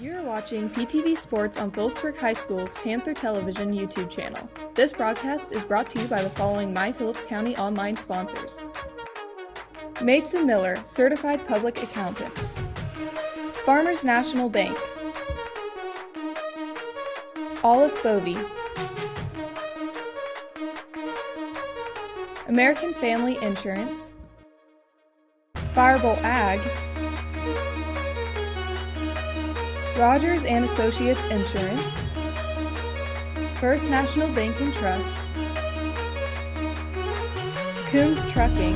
You're watching PTV Sports on Phillipsburg High School's Panther Television YouTube channel. This broadcast is brought to you by the following My Phillips County online sponsors. Mapes & Miller, Certified Public Accountants. Farmers National Bank. Olive Bovey. American Family Insurance. Firebolt Ag. Rogers & Associates Insurance, First National Bank and Trust, Coombs Trucking,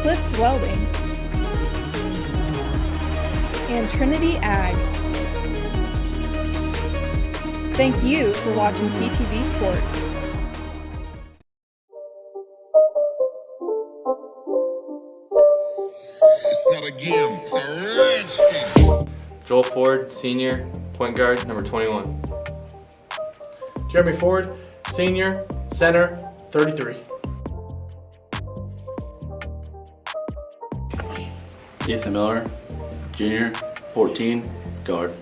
Cliffs Welding, and Trinity Ag. Thank you for watching PTV Sports. Not a game, it's a rich game. Joel Ford, senior, point guard, number 21. Jeremy Ford, senior, center, 33. Ethan Miller, junior, 14, guard.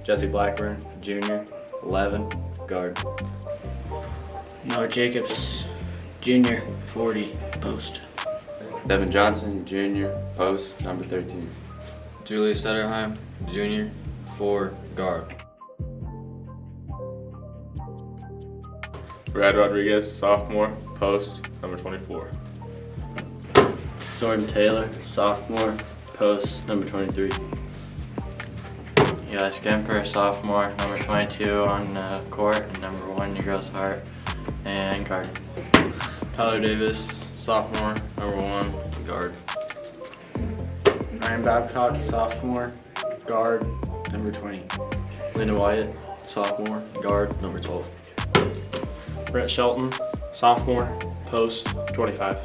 Jesse Blackburn, junior, 11, guard. Noah Jacobs, junior, 40, post. Devin Johnson, junior, post, number 13. Julius Setterheim, junior, 4, guard. Brad Rodriguez, sophomore, post, number 24. Zordan Taylor, sophomore, post, number 23. Eli Skemper, sophomore, number 22 on court, and number 1, Your Girl's Heart, and guard. Tyler Davis, sophomore, number 1, guard. Ryan Babcock, sophomore, guard, number 20. Linda Wyatt, sophomore, guard, number 12. Brett Shelton, sophomore, post, 25.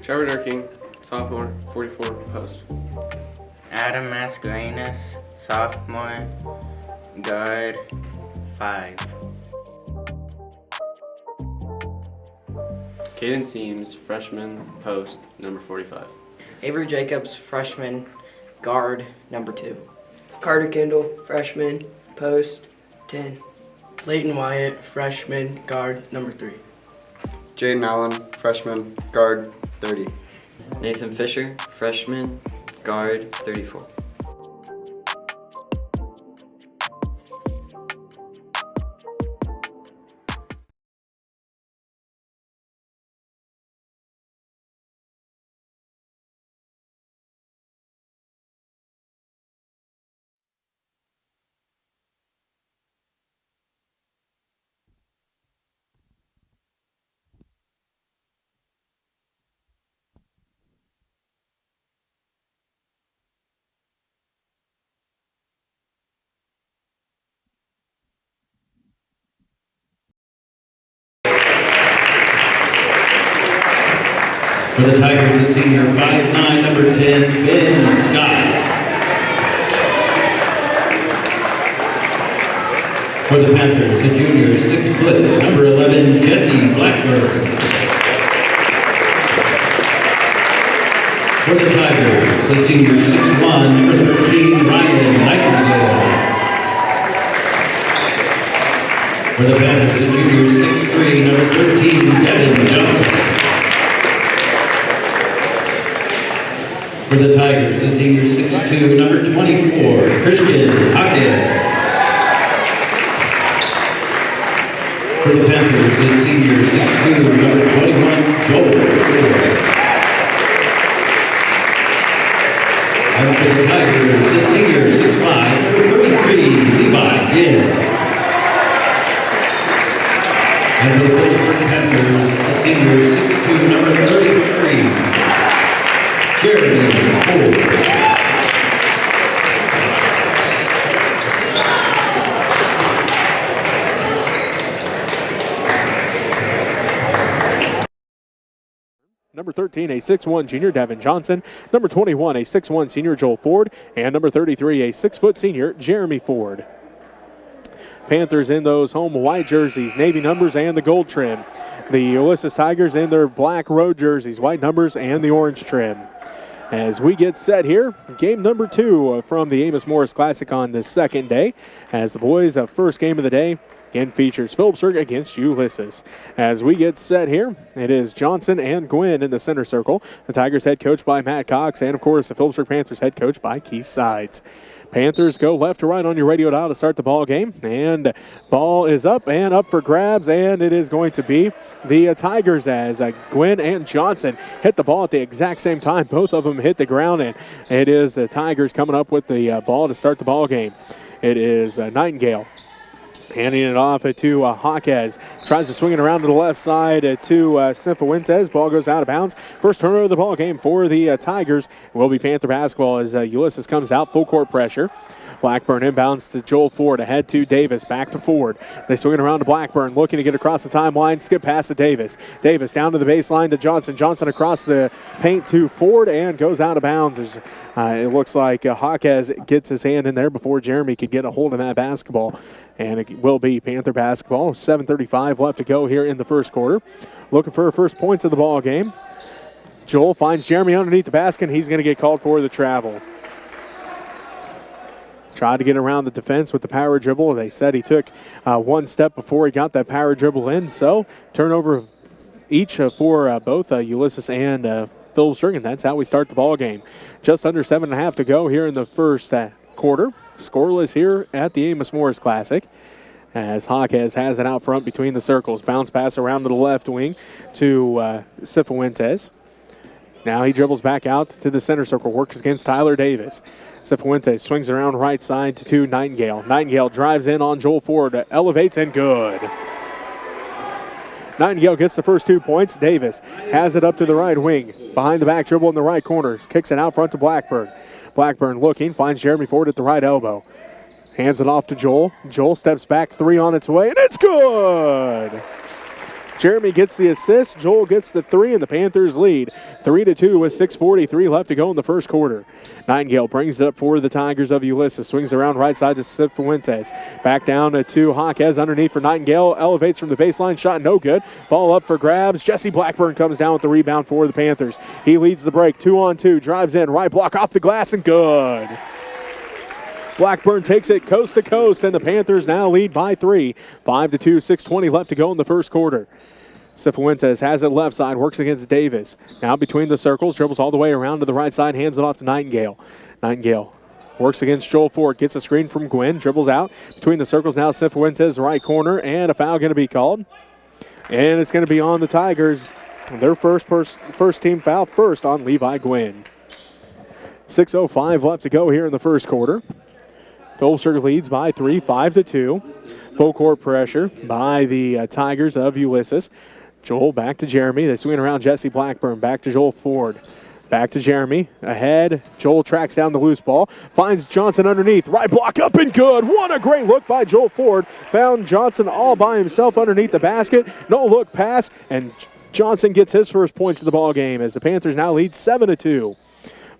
Trevor Durking, sophomore, 44, post. Adam Mascarenas, sophomore, guard, 5. Caden Seams, freshman, post, number 45. Avery Jacobs, freshman, guard, number 2. Carter Kendall, freshman, post, 10. Leighton Wyatt, freshman, guard, number 3. Jaden Allen, freshman, guard, 30. Nathan Fisher, freshman, guard, 34. For the Tigers, a senior, 5'9", number 10, Ben Scott. For the Panthers, a junior, 6 foot, number 11, Jesse Blackburn. For the Tigers, a senior, 6'1", number 13, Ryan Nightingale. For the Panthers, a junior, 6'3", number 13, Devin Johnson. For the Tigers, a senior, 6'2", number 24, Christian Hawkins. For the Panthers, a senior, 6'2", number 21, Joel Ford. And for the Tigers, a senior, 6'5", number 33, Levi Gibb. And for the Phillipsburg Panthers, a senior, 6'2", number 33, Jeremy Ford. Number 13, a 6'1" junior, Devin Johnson. Number 21, a 6'1" senior, Joel Ford. And number 33, a 6' senior, Jeremy Ford. Panthers in those home white jerseys, navy numbers, and the gold trim. The Ulysses Tigers in their black road jerseys, white numbers, and the orange trim. as we get set here. Game number 2 from the Amos-Morris Classic on the second day, as the boys' first game of the day again features Phillipsburg against Ulysses. As we get set here, it is Johnson and Gwynn in the center circle. The Tigers head coach by Matt Cox, and of course the Phillipsburg Panthers head coach by Keith Sides. Panthers go left to right on your radio dial to start the ball game, and ball is up and up for grabs, and it is going to be the Tigers as Gwynn and Johnson hit the ball at the exact same time. Both of them hit the ground, and it is the Tigers coming up with the ball to start the ball game. It is Nightingale handing it off to Jaquez. Tries to swing it around to the left side to Cifuentes. Ball goes out of bounds. First turnover of the ball game for the Tigers will be Panther basketball as Ulysses comes out. Full court pressure. Blackburn inbounds to Joel Ford. Ahead to Davis. Back to Ford. They swing it around to Blackburn. Looking to get across the timeline. Skip past to Davis. Davis down to the baseline to Johnson. Johnson across the paint to Ford and goes out of bounds. It looks like Jaquez gets his hand in there before Jeremy could get a hold of that basketball. And it will be Panther basketball. 7:35 left to go here in the first quarter. Looking for her first points of the ball game. Joel finds Jeremy underneath the basket. He's going to get called for the travel. Tried to get around the defense with the power dribble. They said he took one step before he got that power dribble in. So turnover each for both Ulysses and Phillipsburg, and that's how we start the ball game. Just under 7.5 to go here in the first quarter. Scoreless here at the Amos-Morris Classic as Jaquez has it out front between the circles. Bounce pass around to the left wing to Cifuentes. Now he dribbles back out to the center circle. Works against Tyler Davis. Cifuentes swings around right side to Nightingale. Nightingale drives in on Joel Ford. Elevates and good. Nightingale gets the first 2 points. Davis has it up to the right wing. Behind the back dribble in the right corner. Kicks it out front to Blackburn. Blackburn looking. Finds Jeremy Ford at the right elbow. Hands it off to Joel. Joel steps back. 3 on its way. And it's good! Jeremy gets the assist. Joel gets the 3, and the Panthers lead 3-2 with 6:43 left to go in the first quarter. Nightingale brings it up for the Tigers of Ulysses. Swings around right side to Cifuentes. Back down to Jaquez underneath for Nightingale. Elevates from the baseline. Shot no good. Ball up for grabs. Jesse Blackburn comes down with the rebound for the Panthers. He leads the break. 2-on-2. Drives in. Right block off the glass and good. Blackburn takes it coast to coast, and the Panthers now lead by 3. 5-2, 6:20 left to go in the first quarter. Cifuentes has it left side, works against Davis. Now between the circles, dribbles all the way around to the right side, hands it off to Nightingale. Nightingale works against Joel Ford, gets a screen from Gwynn, dribbles out. Between the circles now, Cifuentes, right corner, and a foul going to be called. And it's going to be on the Tigers. Their first team foul first on Levi Gwynn. 6:05 left to go here in the first quarter. Phillipsburg leads by 3, 5-2. Full court pressure by the Tigers of Ulysses. Joel back to Jeremy. They swing around Jesse Blackburn. Back to Joel Ford. Back to Jeremy. Ahead. Joel tracks down the loose ball. Finds Johnson underneath. Right block up and good. What a great look by Joel Ford. Found Johnson all by himself underneath the basket. No look pass. And Johnson gets his first points of the ball game as the Panthers now lead 7-2.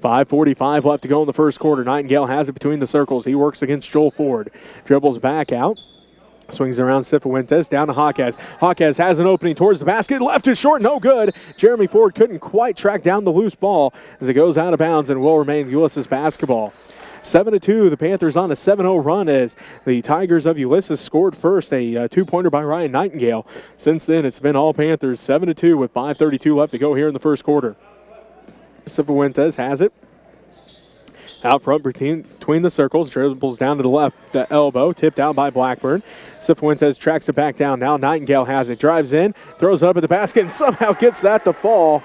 5:45 left to go in the first quarter. Nightingale has it between the circles. He works against Joel Ford. Dribbles back out. Swings around Cifuentes down to Jaquez. Jaquez has an opening towards the basket. Left it short, no good. Jeremy Ford couldn't quite track down the loose ball as it goes out of bounds and will remain Ulysses basketball. 7-2, the Panthers on a 7-0 run as the Tigers of Ulysses scored first, a two-pointer by Ryan Nightingale. Since then, it's been all Panthers, 7-2 with 5:32 left to go here in the first quarter. Cifuentes has it. Out front between the circles, dribbles down to the left elbow, tipped out by Blackburn. Cifuentes tracks it back down. Now Nightingale has it, drives in, throws it up at the basket, and somehow gets that to fall.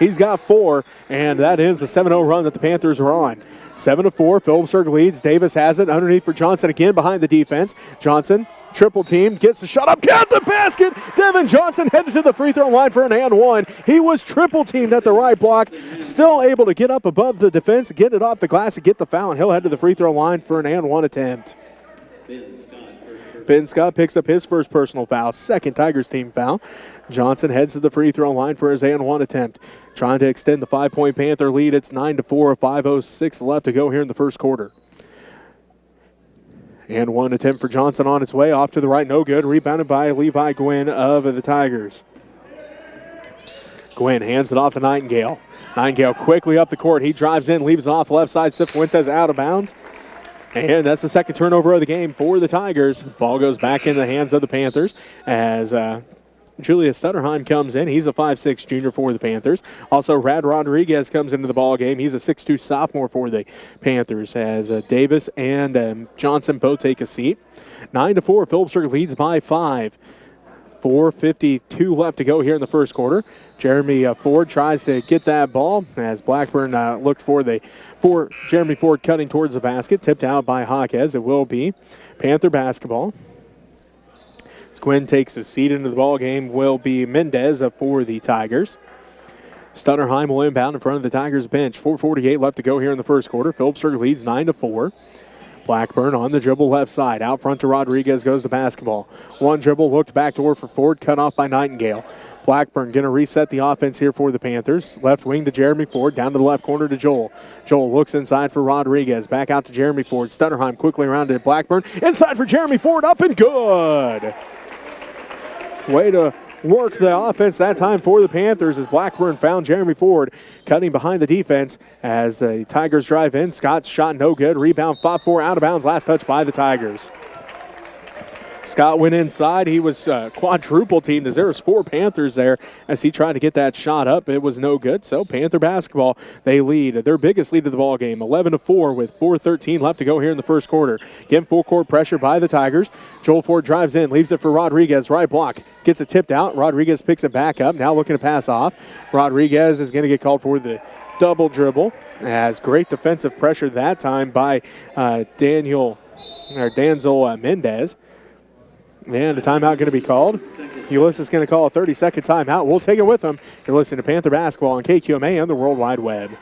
He's got 4, and that ends the 7-0 run that the Panthers are on. 7-4, Phillipsburg leads. Davis has it underneath for Johnson again behind the defense. Johnson, triple team, gets the shot up, got the basket. Devin Johnson headed to the free throw line for an and one. He was triple teamed at the right block, still able to get up above the defense, get it off the glass, and get the foul, and he'll head to the free throw line for an and one attempt. Ben Scott picks up his first personal foul, second Tigers team foul. Johnson heads to the free throw line for his and one attempt. Trying to extend the 5-point Panther lead. It's 9-4, 5:06 left to go here in the first quarter. And one attempt for Johnson on its way. Off to the right, no good. Rebounded by Levi Gwynn of the Tigers. Gwynn hands it off to Nightingale. Nightingale quickly up the court. He drives in, leaves it off left side. Cifuentes out of bounds. And that's the second turnover of the game for the Tigers. Ball goes back in the hands of the Panthers as Julius Stutterheim comes in. He's a 5'6 junior for the Panthers. Also, Rad Rodriguez comes into the ball game. He's a 6'2 sophomore for the Panthers as Davis and Johnson both take a seat. 9-4, Phillipsburg leads by 5. 4:52 left to go here in the first quarter. Jeremy Ford tries to get that ball as Blackburn looked for Jeremy Ford cutting towards the basket. Tipped out by Jaquez. It will be Panther basketball. As Quinn takes his seat into the ball game, will be Mendez for the Tigers. Stutterheim will inbound in front of the Tigers bench. 4:48 left to go here in the first quarter. Phillipsburg leads 9-4. Blackburn on the dribble left side. Out front to Rodriguez goes the basketball. One dribble, looked backdoor for Ford, cut off by Nightingale. Blackburn going to reset the offense here for the Panthers. Left wing to Jeremy Ford, down to the left corner to Joel. Joel looks inside for Rodriguez. Back out to Jeremy Ford. Stutterheim quickly around to Blackburn. Inside for Jeremy Ford, up and good. Way to work the offense that time for the Panthers as Blackburn found Jeremy Ford cutting behind the defense as the Tigers drive in. Scott's shot no good. Rebound fought for out of bounds. Last touch by the Tigers. Scott went inside. He was quadruple teamed as there was 4 Panthers there as he tried to get that shot up. It was no good. So Panther basketball, they lead. Their biggest lead of the ball game, 11-4 with 4:13 left to go here in the first quarter. Again, full court pressure by the Tigers. Joel Ford drives in, leaves it for Rodriguez. Right block. Gets it tipped out. Rodriguez picks it back up. Now looking to pass off. Rodriguez is going to get called for the double dribble. Has great defensive pressure that time by Danzel Mendez. And a timeout going to be called. Ulysses is going to call a 30-second timeout. We'll take it with them. You're listening to Panther Basketball on KQMA and the World Wide Web.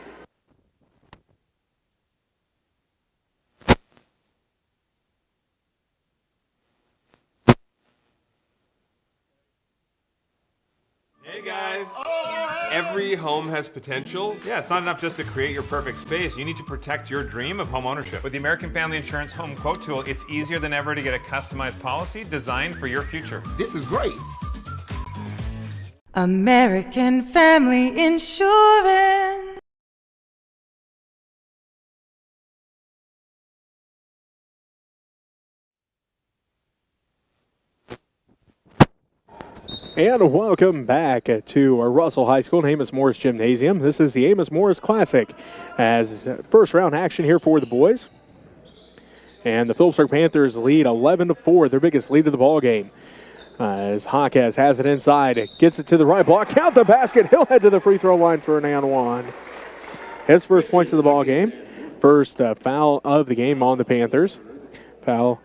Hey guys! Every home has potential. Yeah, it's not enough just to create your perfect space. You need to protect your dream of home ownership. With the American Family Insurance Home Quote Tool, it's easier than ever to get a customized policy designed for your future. This is great. American Family Insurance. And welcome back to Russell High School and Amos-Morris Gymnasium. This is the Amos-Morris Classic as first round action here for the boys. And the Phillipsburg Panthers lead 11-4, their biggest lead of the ball game. As Jaquez has it inside, gets it to the right block, count the basket. He'll head to the free throw line for an and one. His first points of the ball game. First foul of the game on the Panthers. Foul.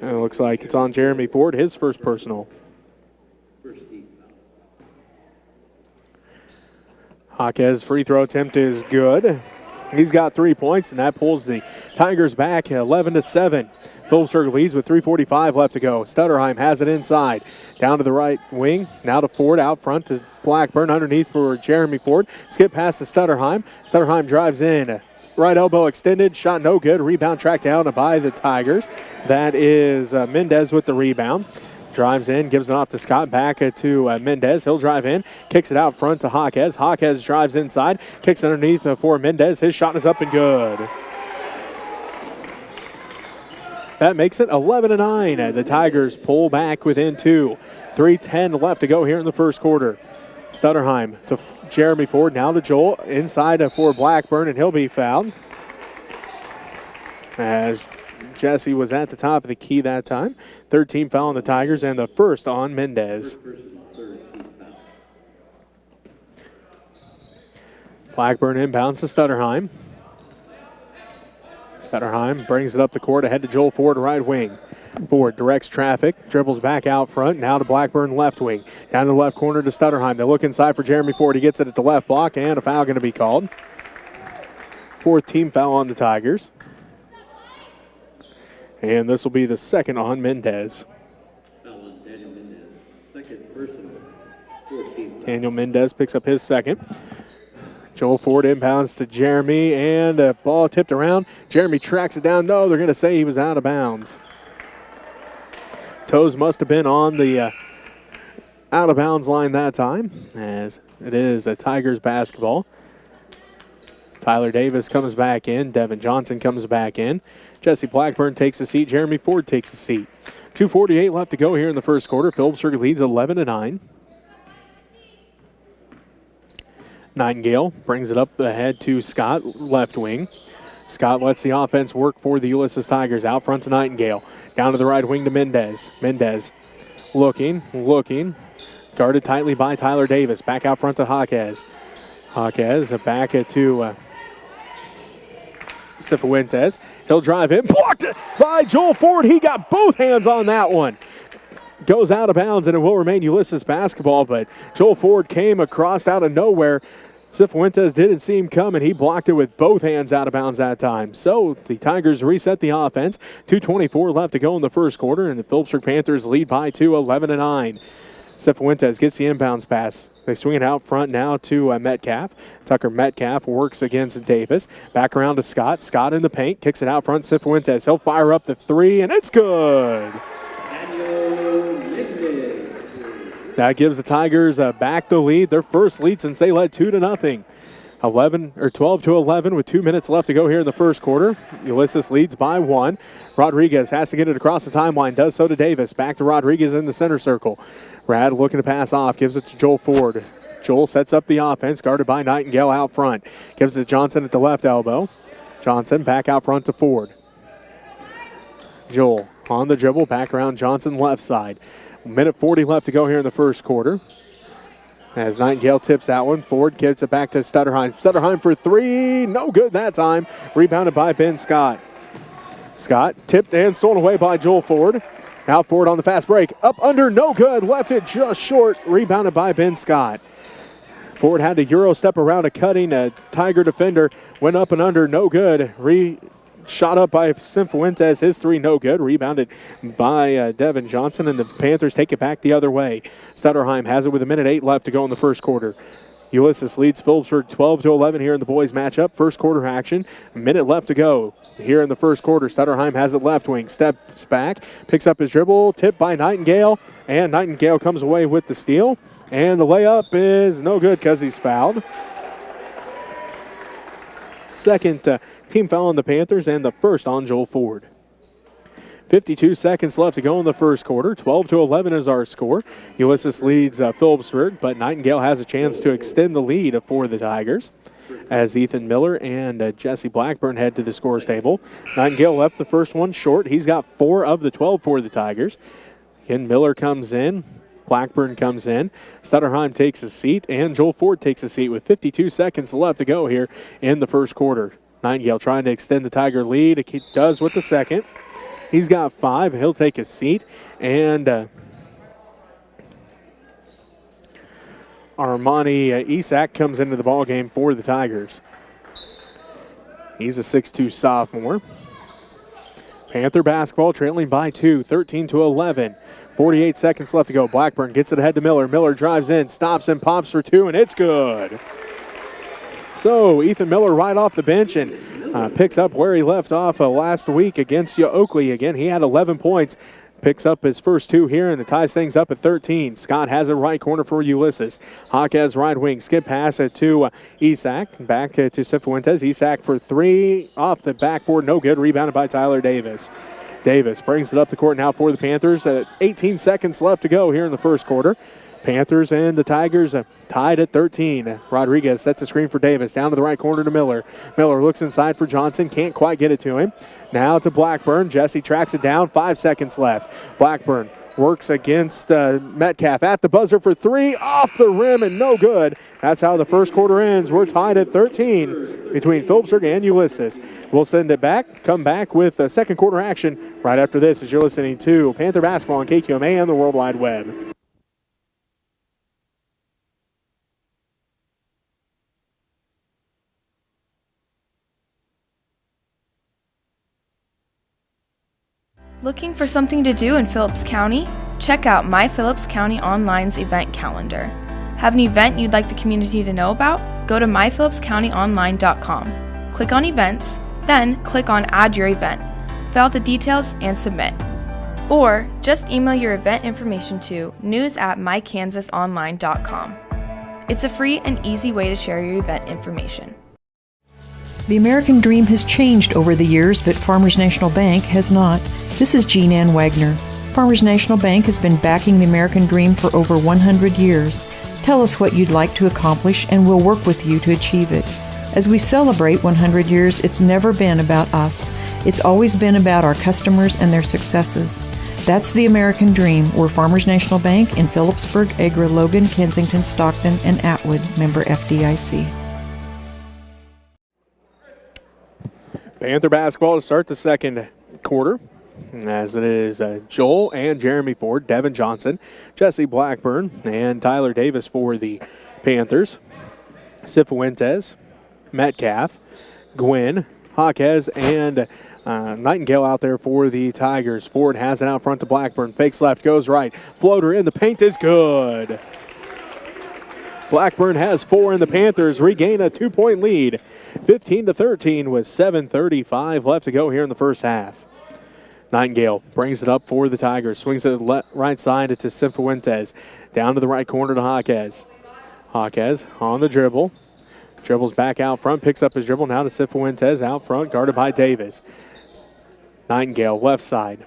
And it looks like it's on Jeremy Ford, his first personal. Jaquez's free throw attempt is good. He's got 3 points, and that pulls the Tigers back 11-7. Phillipsburg leads with 3:45 left to go. Stutterheim has it inside. Down to the right wing. Now to Ford, out front to Blackburn. Underneath for Jeremy Ford. Skip pass to Stutterheim. Stutterheim drives in. Right elbow extended, shot no good. Rebound tracked down by the Tigers. That is Mendez with the rebound. Drives in, gives it off to Scott, back to Mendez. He'll drive in, kicks it out front to Jaquez. Jaquez drives inside, kicks underneath for Mendez. His shot is up and good. That makes it 11-9. The Tigers pull back within 2. 3:10 left to go here in the first quarter. Stutterheim to Jeremy Ford, now to Joel, inside for Blackburn, and he'll be fouled. As Jesse was at the top of the key that time. 13 foul on the Tigers, and the first on Mendez. Blackburn inbounds to Stutterheim. Stutterheim brings it up the court ahead to Joel Ford, right wing. Ford directs traffic, dribbles back out front, now to Blackburn left wing. Down to the left corner to Stutterheim. They look inside for Jeremy Ford. He gets it at the left block, and a foul going to be called. 4th team foul on the Tigers. And this will be the second on Mendez. Daniel Mendez picks up his second. Joel Ford inbounds to Jeremy, and a ball tipped around. Jeremy tracks it down. No, they're going to say he was out of bounds. Toes must have been on the out of bounds line that time, as it is a Tigers basketball. Tyler Davis comes back in. Devin Johnson comes back in. Jesse Blackburn takes a seat. Jeremy Ford takes a seat. 2:48 left to go here in the first quarter. Phillipsburg leads 11-9. Nightingale brings it up ahead to Scott, left wing. Scott lets the offense work for the Ulysses Tigers. Out front to Nightingale. Down to the right wing to Mendez. Mendez looking. Guarded tightly by Tyler Davis. Back out front to Jaquez. Jaquez back to Cifuentes. He'll drive in. Blocked by Joel Ford. He got both hands on that one. Goes out of bounds, and it will remain Ulysses basketball, but Joel Ford came across out of nowhere. Cifuentes didn't see him coming. He blocked it with both hands out of bounds that time. So the Tigers reset the offense. 2:24 left to go in the first quarter, and the Phillipsburg Panthers lead by 2, 11-9. Cifuentes gets the inbounds pass. They swing it out front now to Metcalf. Tucker Metcalf works against Davis. Back around to Scott. Scott in the paint. Kicks it out front. Cifuentes. He'll fire up the three, and it's good. That gives the Tigers back the lead. Their first lead since they led 2-0. 12-11 with 2 minutes left to go here in the first quarter. Ulysses leads by 1. Rodriguez has to get it across the timeline. Does so to Davis. Back to Rodriguez in the center circle. Rad looking to pass off. Gives it to Joel Ford. Joel sets up the offense. Guarded by Nightingale out front. Gives it to Johnson at the left elbow. Johnson back out front to Ford. Joel on the dribble. Back around Johnson left side. 1:40 left to go here in the first quarter. As Nightingale tips that one, Ford gives it back to Stutterheim. Stutterheim for three, no good that time. Rebounded by Ben Scott. Scott tipped and stolen away by Joel Ford. Now Ford on the fast break. Up under, no good. Left it just short. Rebounded by Ben Scott. Ford had to Euro step around a cutting Tiger defender. Went up and under, no good. Shot up by Cifuentes, his three no good. Rebounded by Devin Johnson, and the Panthers take it back the other way. Stutterheim has it with 1:08 left to go in the first quarter. Ulysses leads Phillipsburg 12-11 here in the boys matchup. First quarter action, a minute left to go here in the first quarter. Stutterheim has it left wing, steps back, picks up his dribble, tipped by Nightingale, and Nightingale comes away with the steal. And the layup is no good because he's fouled. Second team foul on the Panthers, and the first on Joel Ford. 52 seconds left to go in the first quarter. 12-11 is our score. Ulysses leads Phillipsburg, but Nightingale has a chance to extend the lead for the Tigers as Ethan Miller and Jesse Blackburn head to the scores table. Nightingale left the first one short. He's got 4 of the 12 for the Tigers. Again, Miller comes in. Blackburn comes in. Stutterheim takes a seat, and Joel Ford takes a seat with 52 seconds left to go here in the first quarter. Nightingale trying to extend the Tiger lead. He does with the second. He's got 5. He'll take a seat. And Armani Isak comes into the ballgame for the Tigers. He's a 6'2 sophomore. Panther basketball trailing by 2, 13-11. 48 seconds left to go. Blackburn gets it ahead to Miller. Miller drives in, stops and pops for 2, and it's good. So Ethan Miller right off the bench and picks up where he left off last week against Oakley. Again, he had 11 points. Picks up his first 2 here, and it ties things up at 13. Scott has it right corner for Ulysses. Jaquez right wing. Skip pass it to Isak. Back to Cifuentes. Isak for 3. Off the backboard. No good. Rebounded by Tyler Davis. Davis brings it up the court now for the Panthers. 18 seconds left to go here in the first quarter. Panthers and the Tigers tied at 13. Rodriguez sets a screen for Davis. Down to the right corner to Miller. Miller looks inside for Johnson. Can't quite get it to him. Now to Blackburn. Jesse tracks it down. 5 seconds left. Blackburn works against Metcalf at the buzzer for 3. Off the rim and no good. That's how the first quarter ends. We're tied at 13 between Phillipsburg and Ulysses. We'll send it back. Come back with second quarter action right after this as you're listening to Panther Basketball on KQMA and the World Wide Web. Looking for something to do in Phillips County? Check out My Phillips County Online's event calendar. Have an event you'd like the community to know about? Go to myphillipscountyonline.com. Click on Events, then click on Add Your Event. Fill out the details and submit. Or just email your event information to news@mykansasonline.com. It's a free and easy way to share your event information. The American dream has changed over the years, but Farmers National Bank has not. This is Jean Ann Wagner. Farmers National Bank has been backing the American dream for over 100 years. Tell us what you'd like to accomplish, and we'll work with you to achieve it. As we celebrate 100 years, it's never been about us. It's always been about our customers and their successes. That's the American dream. We're Farmers National Bank in Phillipsburg, Agra, Logan, Kensington, Stockton, and Atwood, member FDIC. Panther basketball to start the second quarter, as it is Joel and Jeremy Ford, Devin Johnson, Jesse Blackburn, and Tyler Davis for the Panthers. Cifuentes, Metcalf, Gwynn, Jaquez, and Nightingale out there for the Tigers. Ford has it out front to Blackburn. Fakes left, goes right. Floater in the paint is good. Blackburn has 4, and the Panthers regain a 2-point lead. 15-13 with 7:35 left to go here in the first half. Nightingale brings it up for the Tigers. Swings it right side to Cifuentes. Down to the right corner to Jaquez. Jaquez on the dribble. Dribbles back out front, picks up his dribble now to Cifuentes out front, guarded by Davis. Nightingale left side.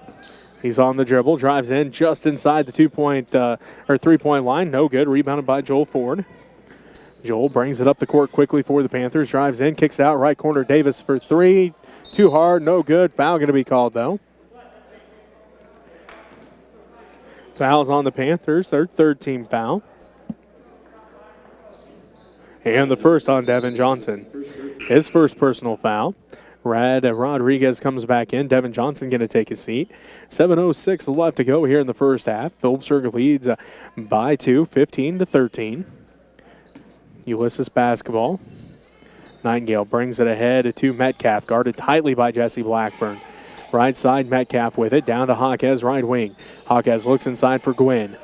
He's on the dribble, drives in just inside the 3-point line. No good. Rebounded by Joel Ford. Joel brings it up the court quickly for the Panthers. Drives in, kicks out right corner. Davis for 3. Too hard, no good. Foul going to be called though. Foul's on the Panthers, their third team foul. And the first on Devin Johnson. His first personal foul. Rodriguez comes back in. Devin Johnson going to take a seat. 7:06 left to go here in the first half. Phillipsburg leads by 2, 15-13. Ulysses basketball. Nightingale brings it ahead to Metcalf, guarded tightly by Jesse Blackburn. Right side, Metcalf with it, down to Jaquez, right wing. Jaquez looks inside for Gwynn.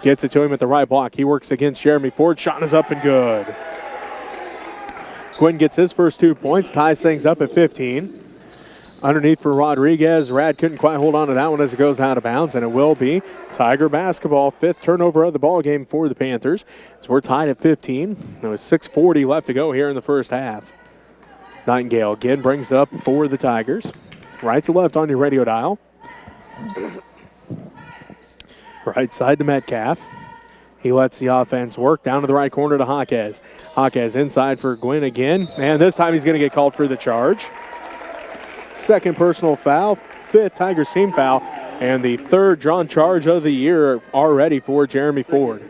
Gets it to him at the right block. He works against Jeremy Ford. Shot is up and good. Gwynn gets his first 2 points, ties things up at 15. Underneath for Rodriguez. Rad couldn't quite hold on to that one as it goes out of bounds, and it will be Tiger basketball. 5th turnover of the ball game for the Panthers. So we're tied at 15. There was 6:40 left to go here in the first half. Nightingale again brings it up for the Tigers. Right to left on your radio dial. Right side to Metcalf. He lets the offense work down to the right corner to Jaquez. Jaquez inside for Gwynn again, and this time he's going to get called for the charge. Second personal foul, 5th Tigers team foul, and the 3rd drawn charge of the year already for Jeremy Ford.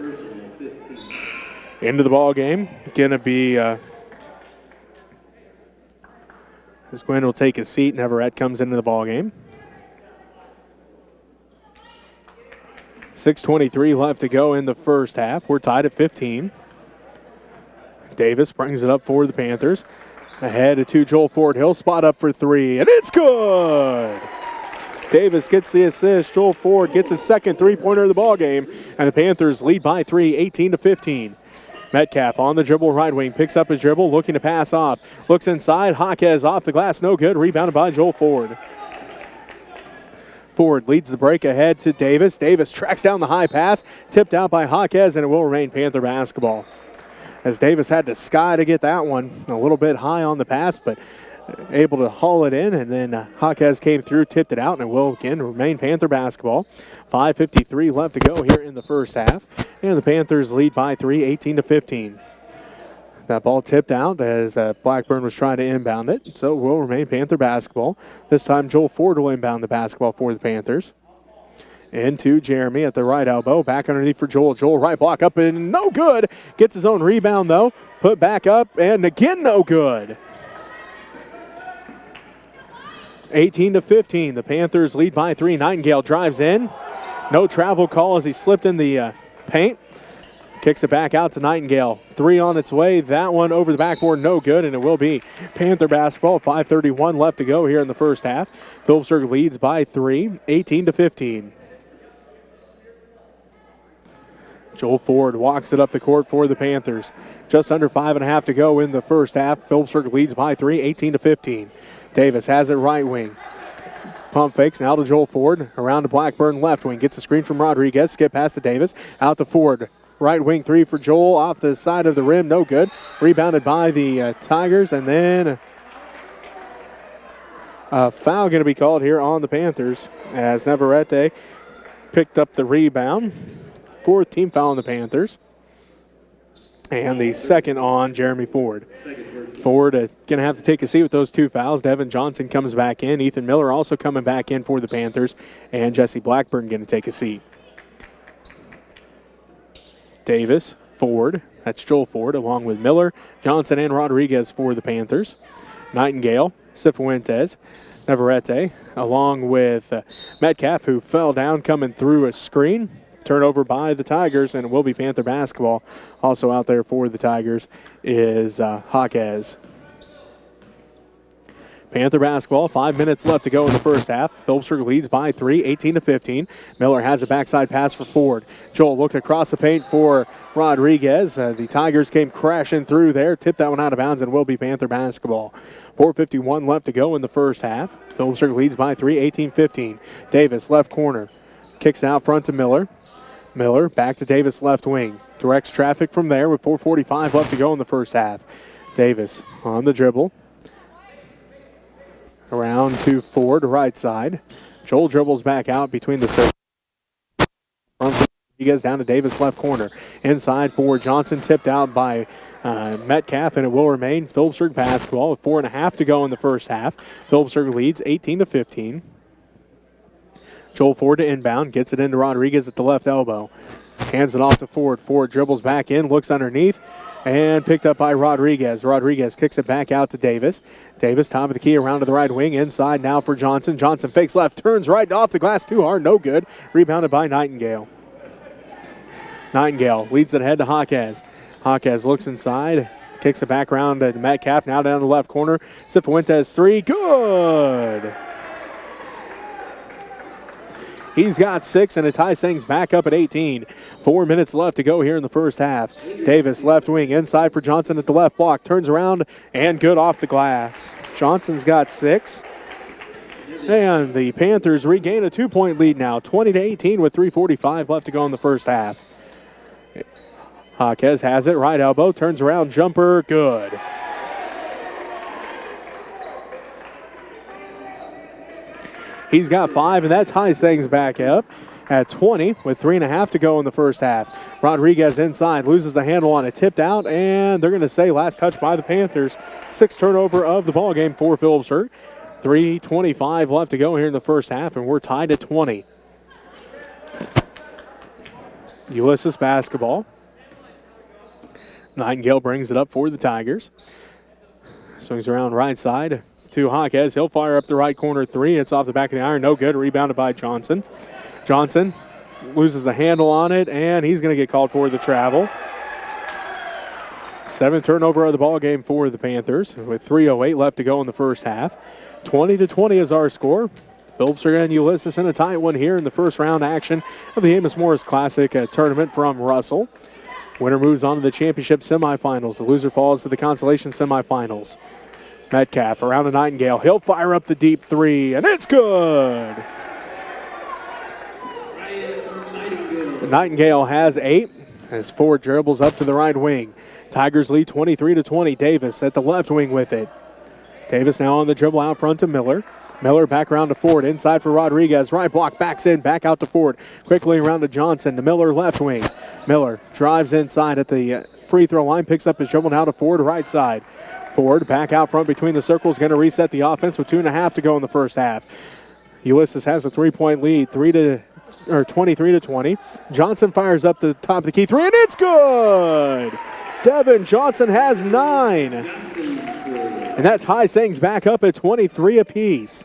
Into the ball game, going to be as Gwynn will take his seat. Everett comes into the ball game. 6:23 left to go in the first half. We're tied at 15. Davis brings it up for the Panthers. Ahead to Joel Ford. He'll spot up for 3, and it's good! Davis gets the assist. Joel Ford gets his second 3-pointer of the ball game, and the Panthers lead by 3, 18-15. Metcalf on the dribble, right wing, picks up his dribble, looking to pass off. Looks inside. Jaquez off the glass, no good. Rebounded by Joel Ford. Ford leads the break ahead to Davis. Davis tracks down the high pass, tipped out by Jaquez, and it will remain Panther basketball. As Davis had to sky to get that one a little bit high on the pass, but able to haul it in, and then Jaquez came through, tipped it out, and it will again remain Panther basketball. 5:53 left to go here in the first half, and the Panthers lead by 3, 18-15. That ball tipped out as Blackburn was trying to inbound it, so it will remain Panther basketball. This time Joel Ford will inbound the basketball for the Panthers. Into Jeremy at the right elbow. Back underneath for Joel. Joel right block up and no good. Gets his own rebound though. Put back up and again no good. 18-15. The Panthers lead by 3. Nightingale drives in. No travel call as he slipped in the paint. Kicks it back out to Nightingale. 3 on its way. That one over the backboard, no good, and it will be Panther basketball. 5:31 left to go here in the first half. Phillipsburg leads by 3, 18-15. Joel Ford walks it up the court for the Panthers. Just under 5.5 to go in the first half. Phillipsburg leads by 3, 18-15. Davis has it right wing. Pump fakes now to Joel Ford. Around to Blackburn left wing. Gets a screen from Rodriguez. Skip past to Davis. Out to Ford. Right wing three for Joel. Off the side of the rim. No good. Rebounded by the Tigers. And then a foul going to be called here on the Panthers as Navarrete picked up the rebound. 4th team foul on the Panthers. And the second on Jeremy Ford. Ford going to have to take a seat with those 2 fouls. Devin Johnson comes back in. Ethan Miller also coming back in for the Panthers. And Jesse Blackburn going to take a seat. Davis, Ford, that's Joel Ford, along with Miller, Johnson, and Rodriguez for the Panthers. Nightingale, Cifuentes, Navarrete, along with Metcalf, who fell down coming through a screen. Turnover by the Tigers, and it will be Panther basketball. Also out there for the Tigers is Jaquez. Panther basketball, 5 minutes left to go in the first half. Phillipsburg leads by 3, 18-15. Miller has a backside pass for Ford. Joel looked across the paint for Rodriguez. The Tigers came crashing through there, tipped that one out of bounds, and will be Panther basketball. 4:51 left to go in the first half. Phillipsburg leads by 3, 18-15. Davis, left corner, kicks out front to Miller. Miller back to Davis, left wing. Directs traffic from there with 4:45 left to go in the first half. Davis on the dribble. Around to Ford, right side. Joel dribbles back out between the circles. He gets down to Davis, left corner. Inside for Johnson, tipped out by Metcalf, and it will remain Phillipsburg basketball with 4.5 to go in the first half. Phillipsburg leads 18-15. Joel Ford to inbound, gets it into Rodriguez at the left elbow. Hands it off to Ford. Ford dribbles back in, looks underneath, and picked up by Rodriguez. Rodriguez kicks it back out to Davis. Davis, top of the key, around to the right wing. Inside now for Johnson. Johnson fakes left, turns right off the glass, too hard, no good. Rebounded by Nightingale. Nightingale leads it ahead to Jaquez. Jaquez looks inside, kicks it back around to Metcalf, now down the left corner. Cifuentes three, good! He's got 6, and it ties things back up at 18. 4 minutes left to go here in the first half. Davis, left wing, inside for Johnson at the left block. Turns around, and good off the glass. Johnson's got 6. And the Panthers regain a 2-point lead now, 20-18 with 3:45 left to go in the first half. Jaquez has it, right elbow, turns around, jumper, good. He's got 5, and that ties things back up at 20 with 3.5 to go in the first half. Rodriguez inside, loses the handle on it, tipped out, and they're going to say last touch by the Panthers. 6th turnover of the ball game for Phillipsburg. 3:25 left to go here in the first half, and we're tied at 20. Ulysses basketball. Nightingale brings it up for the Tigers. Swings around right side to Jaquez. He'll fire up the right corner 3. It's off the back of the iron. No good. Rebounded by Johnson. Johnson loses the handle on it, and he's going to get called for the travel. 7th turnover of the ball game for the Panthers with 3:08 left to go in the first half. 20-20 is our score. Phillipsburg and Ulysses in a tight one here in the first round action of the Amos-Morris Classic tournament from Russell. Winner moves on to the championship semifinals. The loser falls to the consolation semifinals. Metcalf around to Nightingale. He'll fire up the deep 3, and it's good. Nightingale has 8 as Ford dribbles up to the right wing. Tigers lead 23-20. Davis at the left wing with it. Davis now on the dribble out front to Miller. Miller back around to Ford. Inside for Rodriguez. Right block, backs in, back out to Ford. Quickly around to Johnson. To Miller left wing. Miller drives inside at the free throw line. Picks up his dribble now to Ford right side. Ford back out front between the circles. Going to reset the offense with 2.5 to go in the first half. Ulysses has a 3-point lead. 23-20. Johnson fires up the top of the key 3, and it's good! Devin Johnson has 9. And that ties things back up at 23 apiece.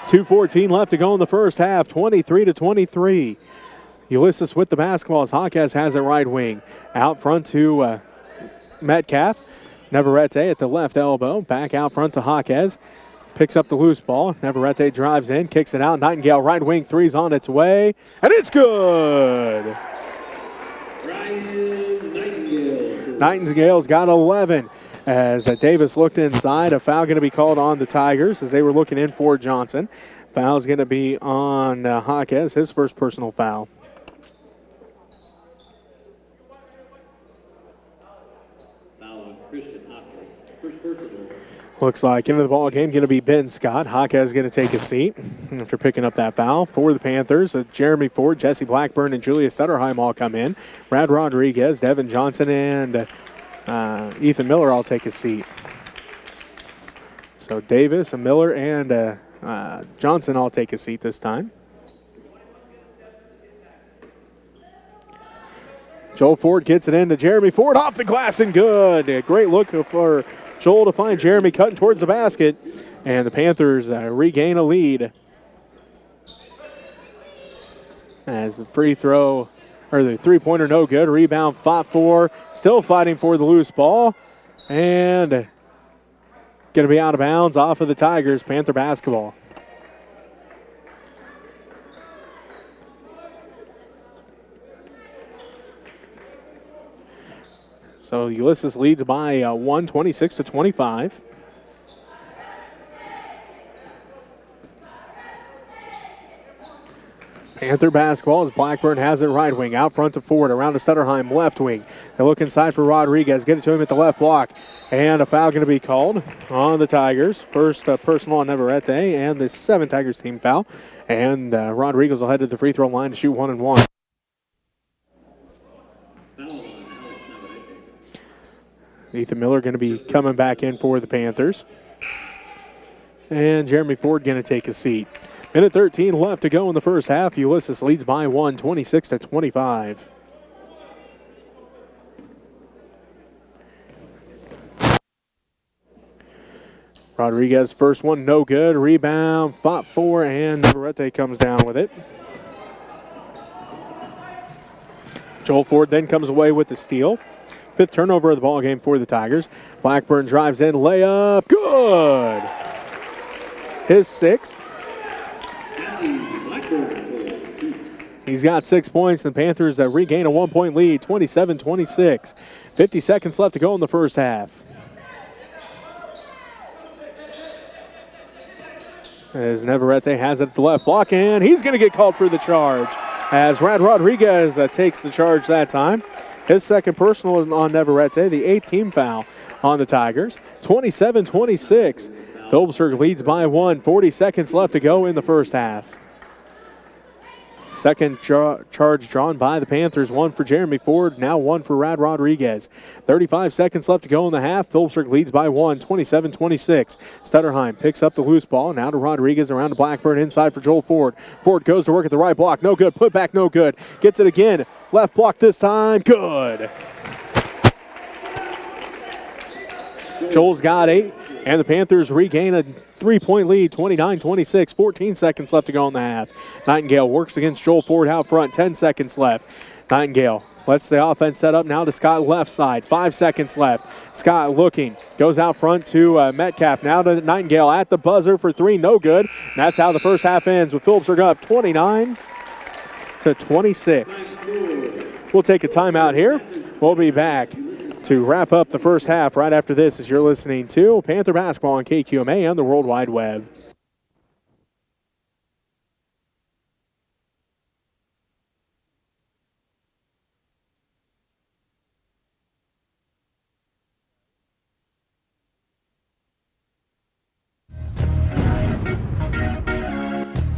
2:14 left to go in the first half, 23-23. Ulysses with the basketball as Jaquez has it right wing. Out front to Metcalf. Navarrete at the left elbow. Back out front to Jaquez. Picks up the loose ball. Navarrete drives in, kicks it out. Nightingale right wing 3's on its way. And it's good! Nightingale's got 11. As Davis looked inside, a foul going to be called on the Tigers as they were looking in for Johnson. Foul's going to be on Jaquez, his first personal foul. Looks like into the ball game going to be Ben Scott. Jaquez going to take a seat after picking up that foul for the Panthers. Jeremy Ford, Jesse Blackburn, and Julius Sutterheim all come in. Brad Rodriguez, Devin Johnson, and Ethan Miller all take a seat. So Davis and Miller and Johnson all take a seat this time. Joel Ford gets it into Jeremy Ford off the glass and good. A great look for Joel to find Jeremy cutting towards the basket. And the Panthers regain a lead. As the free throw, or the three-pointer no good. Rebound fought for. Still fighting for the loose ball. And going to be out of bounds off of the Tigers. Panther basketball. So Ulysses leads by 1, 26-25. Panther basketball as Blackburn has it right wing. Out front to Ford, around to Sutterheim, left wing. They look inside for Rodriguez. Get it to him at the left block. And a foul going to be called on the Tigers. First personal on Navarrete and the 7 Tigers team foul. And Rodriguez will head to the free throw line to shoot 1 and 1. Ethan Miller going to be coming back in for the Panthers. And Jeremy Ford going to take a seat. Minute 13 left to go in the first half. Ulysses leads by 1, 26-25. Rodriguez first one no good. Rebound fought for and Navarrete comes down with it. Joel Ford then comes away with the steal. 5th turnover of the ball game for the Tigers. Blackburn drives in, layup, good. His 6th. He's got 6 points. The Panthers regain a 1-point lead, 27-26. 50 seconds left to go in the first half. As Navarrete has it at the left block, and he's going to get called for the charge. As Brad Rodriguez takes the charge that time. His second personal on Navarrete, the 8th team foul on the Tigers. 27-26. Phillipsburg leads by 1. 40 seconds left to go in the first half. Second charge drawn by the Panthers. 1 for Jeremy Ford, now 1 for Brad Rodriguez. 35 seconds left to go in the half. Phillipsburg leads by 1, 27-26. Sutterheim picks up the loose ball. Now to Rodriguez, around to Blackburn, inside for Joel Ford. Ford goes to work at the right block. No good. Put back, no good. Gets it again. Left block this time. Good. Joel's got 8, and the Panthers regain a 3-point lead, 29-26. 14 seconds left to go in the half. Nightingale works against Joel Ford out front. 10 seconds left. Nightingale lets the offense set up now to Scott left side. 5 seconds left. Scott looking. Goes out front to Metcalf. Now to Nightingale at the buzzer for 3. No good. And that's how the first half ends with Phillipsburg up 29-26. We'll take a timeout here. We'll be back to wrap up the first half right after this as you're listening to Panther Basketball on KQMA and the World Wide Web.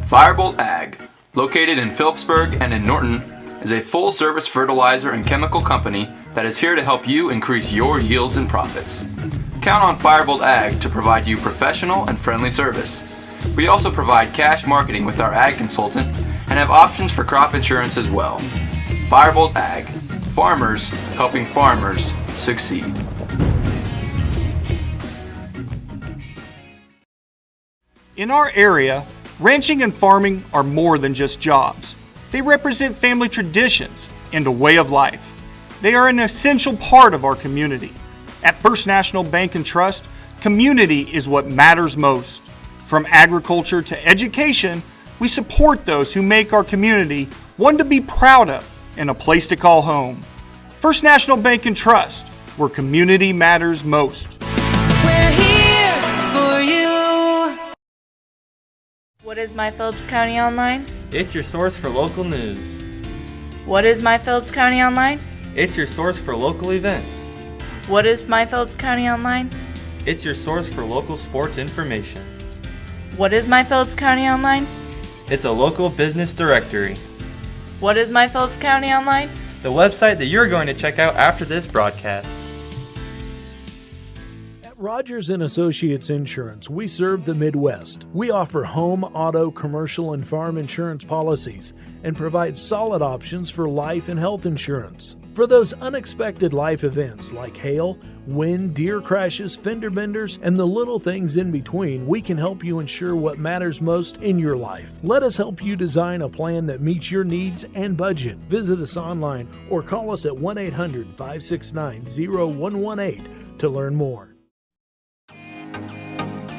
Firebolt Ag, located in Phillipsburg and in Norton, is a full-service fertilizer and chemical company that is here to help you increase your yields and profits. Count on Firebolt Ag to provide you professional and friendly service. We also provide cash marketing with our ag consultant and have options for crop insurance as well. Firebolt Ag, farmers helping farmers succeed. In our area, ranching and farming are more than just jobs. They represent family traditions and a way of life. They are an essential part of our community. At First National Bank and Trust, community is what matters most. From agriculture to education, we support those who make our community one to be proud of and a place to call home. First National Bank and Trust, where community matters most. is My Phillips County Online? It's your source for local news. What is My Phillips County Online? It's your source for local events. What is My Phillips County Online? It's your source for local sports information. What is My Phillips County Online? It's a local business directory. What is My Phillips County Online? The website that you're going to check out after this broadcast. Rogers & Associates Insurance, we serve the Midwest. We offer home, auto, commercial, and farm insurance policies and provide solid options for life and health insurance. For those unexpected life events like hail, wind, deer crashes, fender benders, and the little things in between, we can help you insure what matters most in your life. Let us help you design a plan that meets your needs and budget. Visit us online or call us at 1-800-569-0118 to learn more.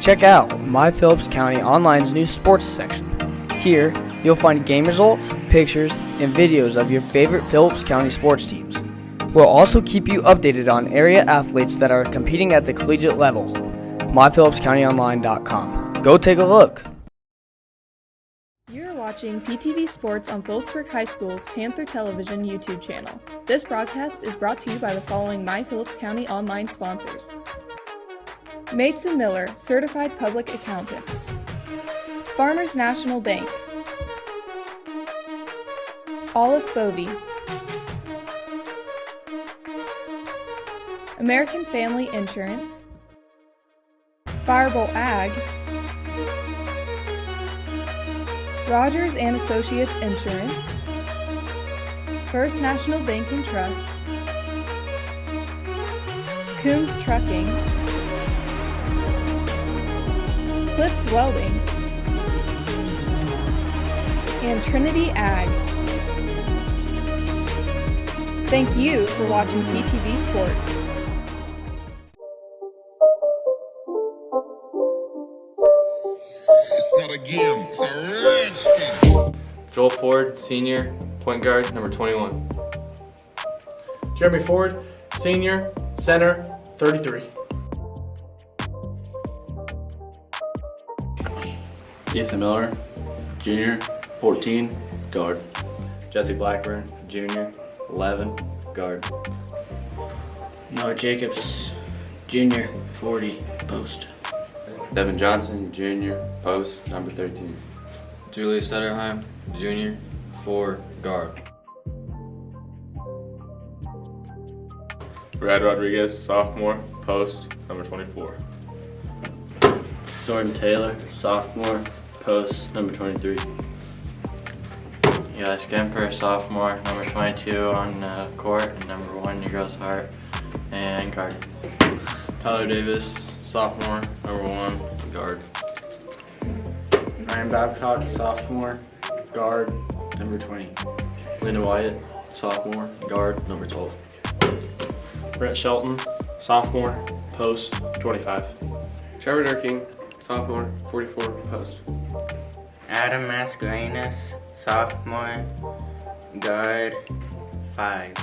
Check out My Phillips County Online's new sports section. Here, you'll find game results, pictures, and videos of your favorite Phillips County sports teams. We'll also keep you updated on area athletes that are competing at the collegiate level. MyPhillipsCountyOnline.com. Go take a look. You're watching PTV Sports on Phillipsburg High School's Panther Television YouTube channel. This broadcast is brought to you by the following My Phillips County Online sponsors: Mapes & Miller, Certified Public Accountants. Farmers National Bank. Olive Bovey. American Family Insurance. Firebolt Ag. Rogers & Associates Insurance. First National Bank and Trust. Coombs Trucking. Cliffs Welding, and Trinity Ag. Thank you for watching PTV Sports. It's not a game, it's a rich game. Joel Ford, senior, point guard, number 21. Jeremy Ford, senior, center, 33. Ethan Miller, junior, 14, guard. Jesse Blackburn, junior, 11, guard. Noah Jacobs, junior, 40, post. Devin Johnson, junior, post, number 13. Julius Sutterheim, junior, 4, guard. Brad Rodriguez, sophomore, post, number 24. Zordan Taylor, sophomore, post, number 23. Eli Skemper, sophomore, number 22 on court, and number 1 your girl's heart, and guard. Tyler Davis, sophomore, number 1, guard. Ryan Babcock, sophomore, guard, number 20. Linda Wyatt, sophomore, guard, number 12. Brett Shelton, sophomore, post, 25. Trevor Durking, sophomore, 44, post. Adam Mascarenas, sophomore, guard, 5.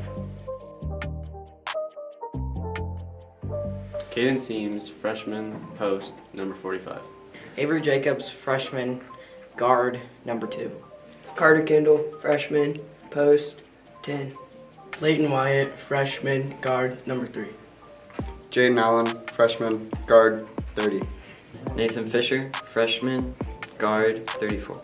Caden Seams, freshman, post, number 45. Avery Jacobs, freshman, guard, number 2. Carter Kendall, freshman, post, 10. Leighton Wyatt, freshman, guard, number 3. Jaden Allen, freshman, guard, 30. Nathan Fisher, freshman, guard, 34.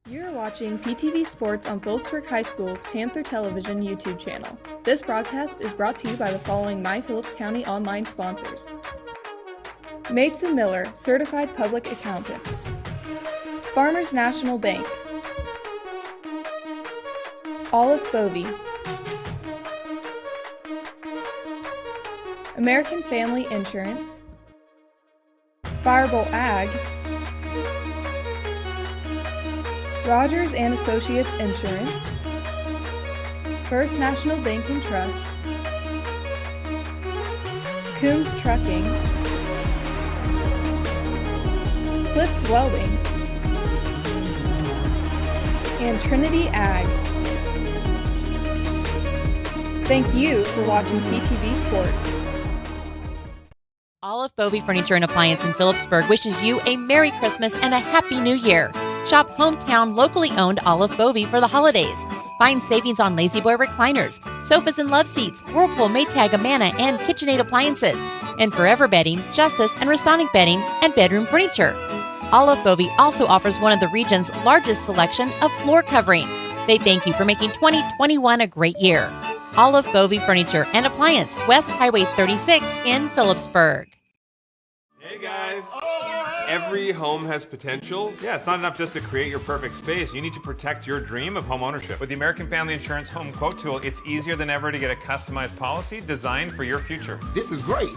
You're watching PTV Sports on Phillipsburg High School's Panther Television YouTube channel. This broadcast is brought to you by the following My Phillips County Online sponsors: Mapes & Miller, Certified Public Accountants. Farmers National Bank. Olive Bovey. American Family Insurance. Firebolt Ag. Rogers & Associates Insurance. First National Bank and Trust. Coombs Trucking. Cliffs Welding, and Trinity Ag. Thank you for watching PTV Sports. Olive Bovey Furniture and Appliance in Phillipsburg wishes you a Merry Christmas and a Happy New Year. Shop hometown, locally owned Olive Bovey for the holidays. Find savings on Lazy Boy recliners, sofas and love seats, Whirlpool, Maytag, Amana, and KitchenAid appliances. And Forever Bedding, Justice, and Restonic Bedding, and bedroom furniture. Olive Bovey also offers one of the region's largest selection of floor covering. They thank you for making 2021 a great year. Olive Bovey Furniture and Appliance, West Highway 36 in Phillipsburg. Hey guys! Every home has potential. Yeah, it's not enough just to create your perfect space. You need to protect your dream of home ownership. With the American Family Insurance Home Quote Tool, it's easier than ever to get a customized policy designed for your future. This is great.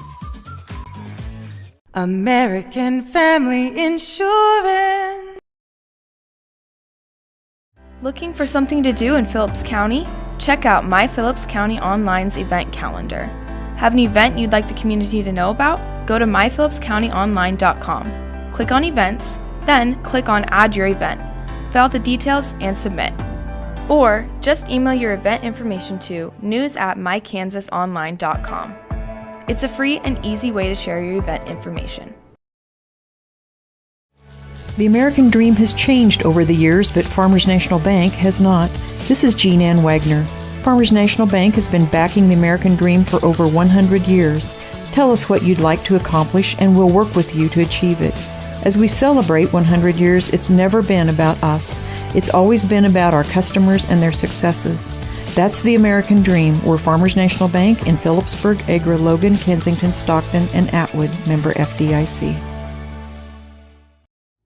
American Family Insurance. Looking for something to do in Phillips County? Check out My Phillips County Online's event calendar. Have an event you'd like the community to know about? Go to myphillipscountyonline.com. Click on Events, then click on Add Your Event. Fill out the details and submit. Or just email your event information to news@mykansasonline.com. It's a free and easy way to share your event information. The American dream has changed over the years, but Farmers National Bank has not. This is Jean Ann Wagner. Farmers National Bank has been backing the American dream for over 100 years. Tell us what you'd like to accomplish, and we'll work with you to achieve it. As we celebrate 100 years, it's never been about us. It's always been about our customers and their successes. That's the American dream. We're Farmers National Bank in Phillipsburg, Agra, Logan, Kensington, Stockton, and Atwood, member FDIC.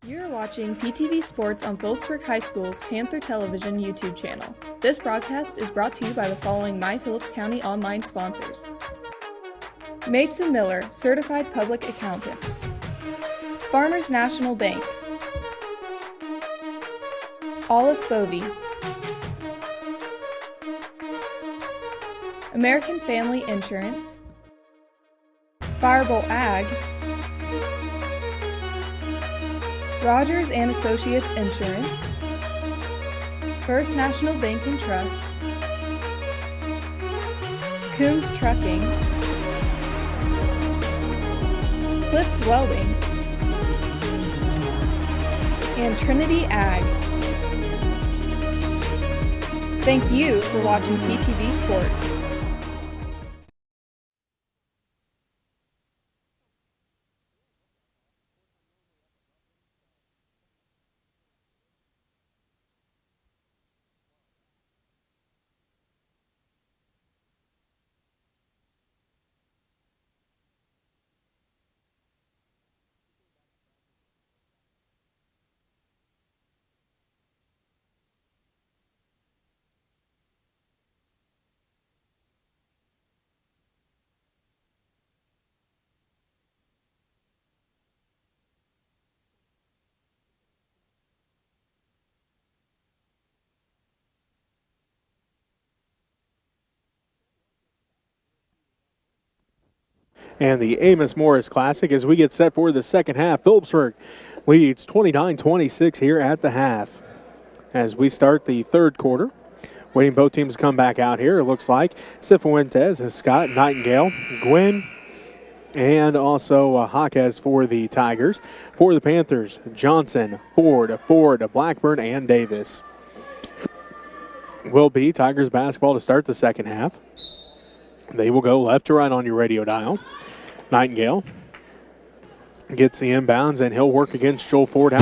You're watching PTV Sports on Phillipsburg High School's Panther Television YouTube channel. This broadcast is brought to you by the following My Phillips County online sponsors: Mapes & Miller, Certified Public Accountants; Farmers National Bank; Olive Bovey; American Family Insurance; Firebolt Ag; Rogers & Associates Insurance; First National Bank and Trust; Coombs Trucking; Cliffs Welding; and Trinity Ag. Thank you for watching PTV Sports. And the Amos-Morris Classic as we get set for the second half. Phillipsburg leads 29-26 here at the half. As we start the third quarter, waiting both teams to come back out here, it looks like Cifuentes, Scott, Nightingale, Gwynn, and also Jaquez for the Tigers. For the Panthers, Johnson, Ford, Blackburn, and Davis. Will be Tigers basketball to start the second half. They will go left to right on your radio dial. Nightingale gets the inbounds, and he'll work against Joel Ford.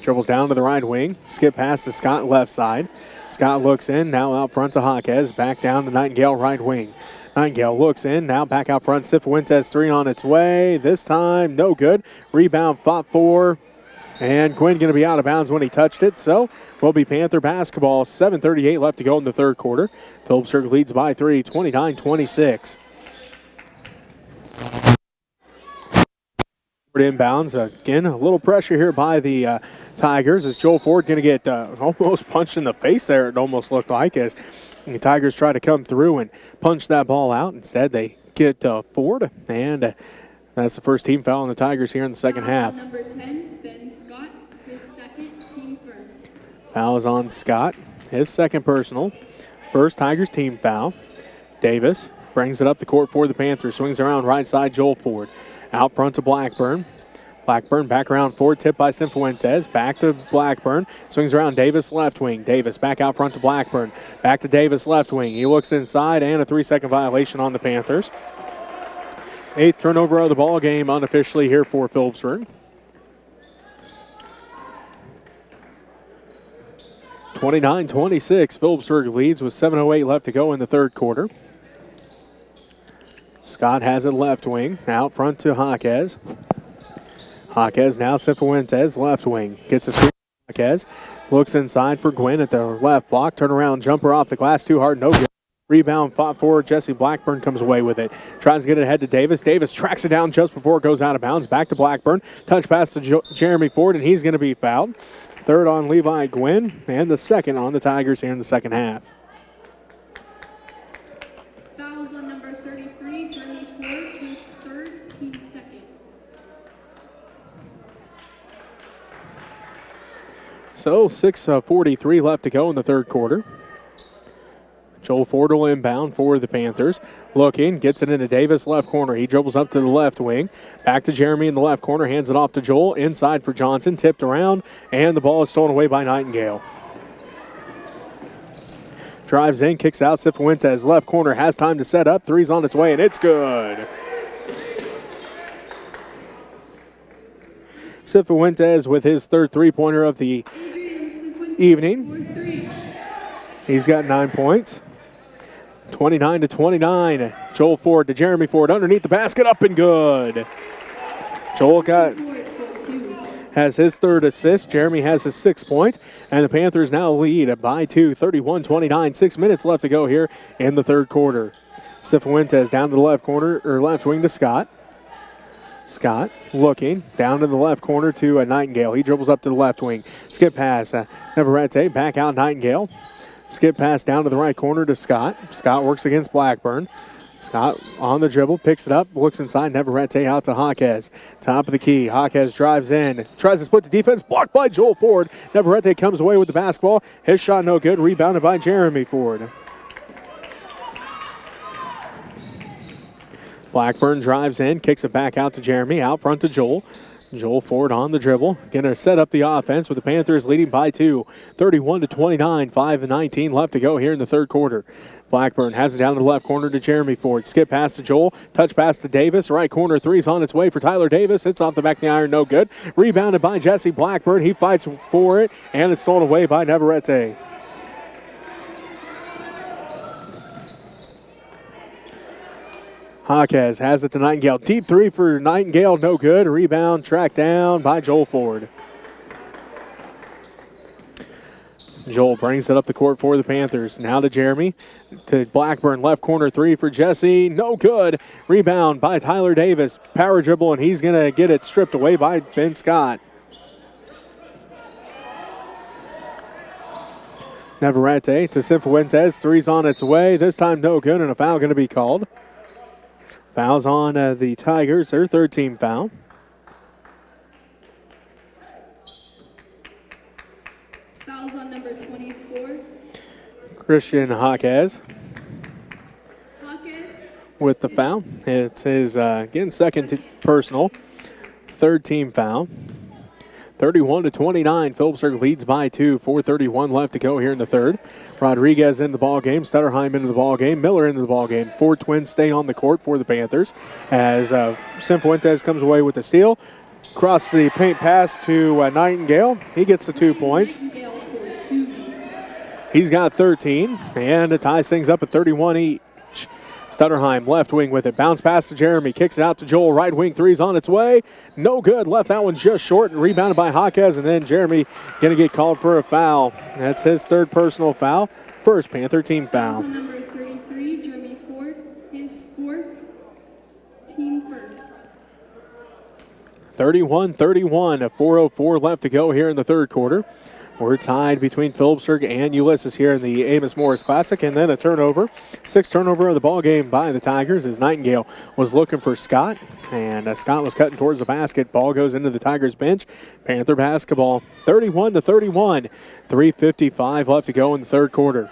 Dribbles down to the right wing. Skip past to Scott left side. Scott looks in, now out front to Jaquez. Back down to Nightingale right wing. Nightingale looks in, now back out front. Cifuentes three on its way. This time, no good. Rebound fought for. And Quinn going to be out of bounds when he touched it. So will be Panther basketball. 7:38 left to go in the third quarter. Phillipsburg leads by 3, 29-26. Inbounds. Again, a little pressure here by the Tigers as Joel Ford going to get almost punched in the face there, it almost looked like, as the Tigers try to come through and punch that ball out. Instead, they get Ford, and that's the first team foul on the Tigers here in the second half. Number 10, Ben Scott, his second, team first. Foul is on Scott, his second personal. First Tigers team foul. Davis brings it up the court for the Panthers. Swings around right side, Joel Ford. Out front to Blackburn. Blackburn back around forward, tipped by Cifuentes. Back to Blackburn. Swings around Davis, left wing. Davis back out front to Blackburn. Back to Davis, left wing. He looks inside, and a 3-second violation on the Panthers. 8th turnover of the ball game unofficially here for Phillipsburg. 29-26. Phillipsburg leads with 7:08 left to go in the third quarter. Scott has it left wing. Out front to Jaquez. Jaquez now Cifuentes, left wing. Gets a screen. Jaquez looks inside for Gwynn at the left block. Turnaround jumper off the glass, too hard, no good. Rebound fought forward. Jesse Blackburn comes away with it. Tries to get it ahead to Davis. Davis tracks it down just before it goes out of bounds. Back to Blackburn. Touch pass to Jeremy Ford, and he's going to be fouled. Third on Levi Gwynn, and the second on the Tigers here in the second half. Fouls on number 33, Jeremy Ford, his third, team second. So 6:43 left to go in the third quarter. Joel Ford will inbound for the Panthers. Looking, gets it into Davis, left corner. He dribbles up to the left wing. Back to Jeremy in the left corner, hands it off to Joel. Inside for Johnson, tipped around, and the ball is stolen away by Nightingale. Drives in, kicks out. Cifuentes, left corner, has time to set up. Three's on its way, and it's good. Cifuentes with his third three-pointer of the evening. He's got 9 points. 29-29. Joel Ford to Jeremy Ford underneath the basket, up and good. Joel has his third assist. Jeremy has his 6th point. And the Panthers now lead by 2, 31-29. 6 minutes left to go here in the third quarter. Cifuentes down to the left corner, or left wing to Scott. Scott looking down to the left corner to Nightingale. He dribbles up to the left wing. Skip pass. Navarrete back out Nightingale. Skip pass down to the right corner to Scott. Scott works against Blackburn. Scott on the dribble, picks it up, looks inside. Navarrete out to Jaquez. Top of the key. Jaquez drives in, tries to split the defense, blocked by Joel Ford. Navarrete comes away with the basketball. His shot no good, rebounded by Jeremy Ford. Blackburn drives in, kicks it back out to Jeremy, out front to Joel. Joel Ford on the dribble. Going to set up the offense with the Panthers leading by 2. 31-29, 5:19 left to go here in the third quarter. Blackburn has it down to the left corner to Jeremy Ford. Skip pass to Joel. Touch pass to Davis. Right corner three's on its way for Tyler Davis. It's off the back of the iron, no good. Rebounded by Jesse Blackburn. He fights for it, and it's stolen away by Navarrete. Jaquez has it to Nightingale. Deep three for Nightingale, no good. Rebound tracked down by Joel Ford. Joel brings it up the court for the Panthers. Now to Jeremy, to Blackburn, left corner three for Jesse, no good. Rebound by Tyler Davis. Power dribble, and he's going to get it stripped away by Ben Scott. Navarrete to Cifuentes. Three's on its way. This time no good, and a foul going to be called. Fouls on the Tigers, their third team foul. Fouls on number 24. Christian Jaquez with the foul. It's his, again, second personal, third team foul. 31-29, Phillipsburg leads by 2. 4:31 left to go here in the third. Rodriguez in the ball game, Stutterheim into the ball game, Miller into the ball game. 4 Twins stay on the court for the Panthers as Cifuentes comes away with the steal. Cross the paint pass to Nightingale. He gets the 2 points. He's got 13, and it ties things up at 31 each. Stutterheim left wing with it. Bounce pass to Jeremy. Kicks it out to Joel. Right wing three's on its way. No good. Left that one just short and rebounded by Jaquez. And then Jeremy going to get called for a foul. That's his third personal foul. First Panther team foul. Number 33, Jeremy Ford, his fourth, team first. 31-31. 4:04 left to go here in the third quarter. We're tied between Phillipsburg and Ulysses here in the Amos-Morris Classic, and then a turnover. 6th turnover of the ball game by the Tigers as Nightingale was looking for Scott, and Scott was cutting towards the basket. Ball goes into the Tigers bench. Panther basketball, 31-31. 3:55 left to go in the third quarter.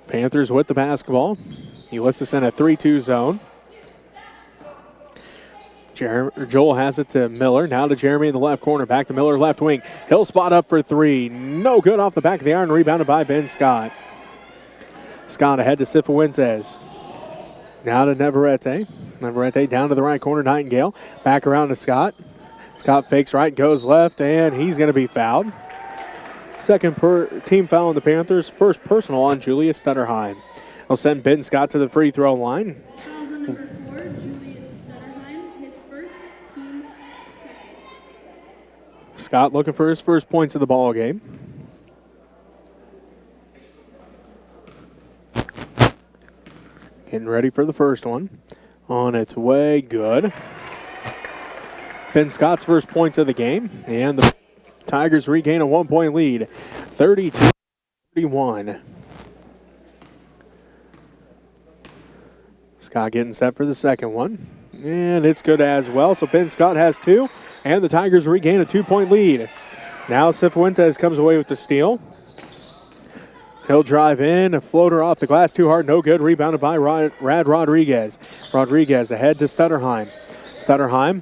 Panthers with the basketball. Ulysses in a 3-2 zone. Joel has it to Miller. Now to Jeremy in the left corner. Back to Miller, left wing. He'll spot up for three. No good off the back of the iron. Rebounded by Ben Scott. Scott ahead to Cifuentes. Now to Navarrete. Navarrete down to the right corner. Nightingale. Back around to Scott. Scott fakes right, goes left, and he's going to be fouled. Second team foul on the Panthers. First personal on Julius Stutterheim. He'll send Ben Scott to the free throw line. Scott looking for his first points of the ball game. Getting ready for the first one. On its way, good. Ben Scott's first points of the game, and the Tigers regain a 1-point lead, 32-31. Scott getting set for the second one, and it's good as well. So Ben Scott has two, and the Tigers regain a 2-point lead. Now Cifuentes comes away with the steal. He'll drive in, a floater off the glass, too hard, no good. Rebounded by Rad Rodriguez. Rodriguez ahead to Stutterheim. Stutterheim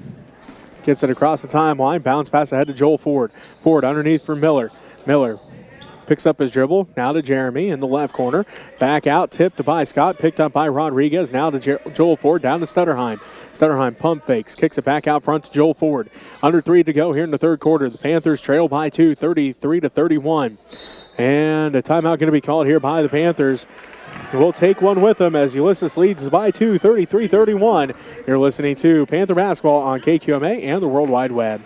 gets it across the timeline, bounce pass ahead to Joel Ford. Ford underneath for Miller. Miller picks up his dribble, now to Jeremy in the left corner. Back out, tipped by Scott, picked up by Rodriguez, now to Joel Ford, down to Stutterheim. Stutterheim pump fakes, kicks it back out front to Joel Ford. Under 3 to go here in the third quarter. The Panthers trail by 2, 33-31. And a timeout going to be called here by the Panthers. We'll take one with them as Ulysses leads by 2, 33-31. You're listening to Panther Basketball on KQMA and the World Wide Web.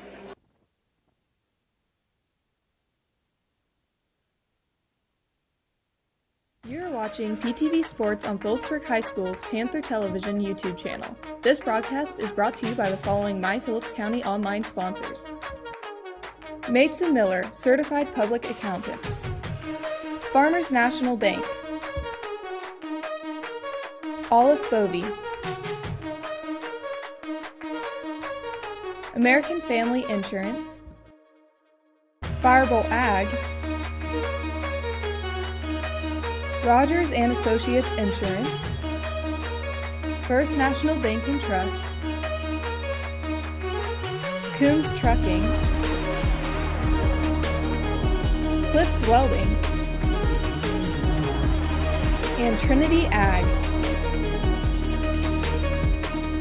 You're watching PTV Sports on Phillipsburg High School's Panther Television YouTube channel. This broadcast is brought to you by the following My Phillips County online sponsors. Mapes & Miller, Certified Public Accountants. Farmers National Bank. Olive Bovey. American Family Insurance. Firebolt Ag. Rogers & Associates Insurance. First National Bank and Trust. Coombs Trucking. Cliffs Welding, and Trinity Ag.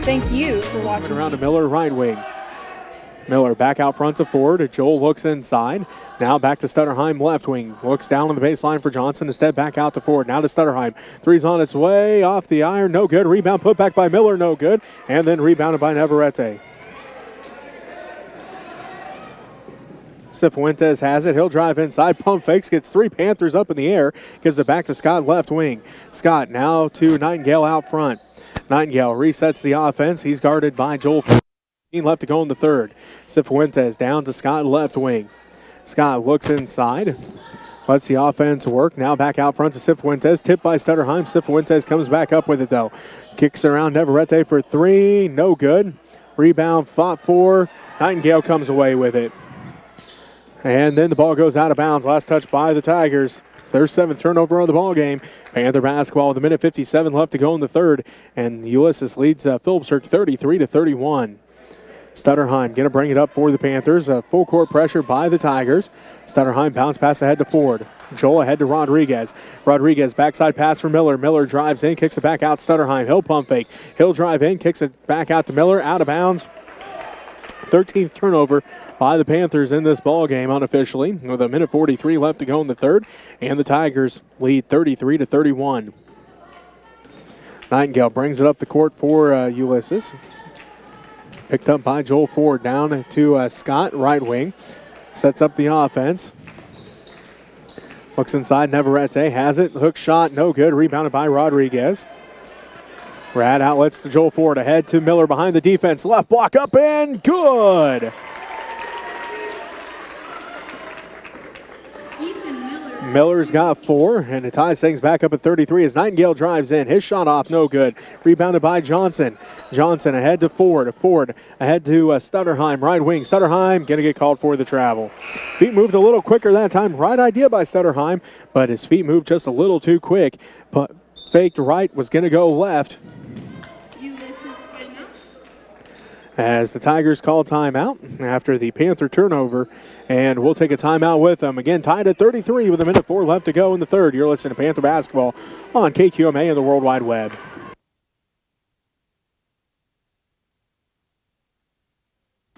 Thank you for watching. Around to Miller, right wing. Miller back out front to Ford. Joel looks inside. Now back to Stutterheim, left wing. Looks down on the baseline for Johnson. Instead, back out to Ford. Now to Stutterheim. Three's on its way. Off the iron. No good. Rebound put back by Miller. No good. And then rebounded by Navarrete. Cifuentes has it. He'll drive inside. Pump fakes. Gets three Panthers up in the air. Gives it back to Scott, left wing. Scott now to Nightingale out front. Nightingale resets the offense. He's guarded by Joel. Left to go in the third. Cifuentes down to Scott, left wing. Scott looks inside. Lets the offense work. Now back out front to Cifuentes. Tipped by Stutterheim. Cifuentes comes back up with it though. Kicks around Navarrete for three. No good. Rebound fought for. Nightingale comes away with it. And then the ball goes out of bounds. Last touch by the Tigers. Their seventh turnover of the ball game. Panther basketball with a minute 57 left to go in the third. And Ulysses leads Phillipsburg 33-31. Stutterheim going to bring it up for the Panthers. Full court pressure by the Tigers. Stutterheim bounce pass ahead to Ford. Joel ahead to Rodriguez. Rodriguez backside pass for Miller. Miller drives in, kicks it back out. Stutterheim. He'll pump fake. He'll drive in, kicks it back out to Miller. Out of bounds. 13th turnover by the Panthers in this ball game unofficially, with a minute 43 left to go in the third, and the Tigers lead 33-31. Nightingale brings it up the court for Ulysses. Picked up by Joel Ford, down to Scott, right wing. Sets up the offense. Looks inside, Navarrete has it. Hook shot, no good. Rebounded by Rodriguez. Rad outlets to Joel Ford, ahead to Miller behind the defense. Left block up and good. Miller's got four, and it ties things back up at 33 as Nightingale drives in. His shot off, no good. Rebounded by Johnson. Johnson ahead to Ford. Ford ahead to Stutterheim, right wing. Stutterheim going to get called for the travel. Feet moved a little quicker that time. Right idea by Stutterheim, but his feet moved just a little too quick. But faked right, was going to go left. Ulysses timeout. As the Tigers call timeout after the Panther turnover, and we'll take a timeout with them. Again, tied at 33 with 1:04 left to go in the third. You're listening to Panther Basketball on KQMA and the World Wide Web.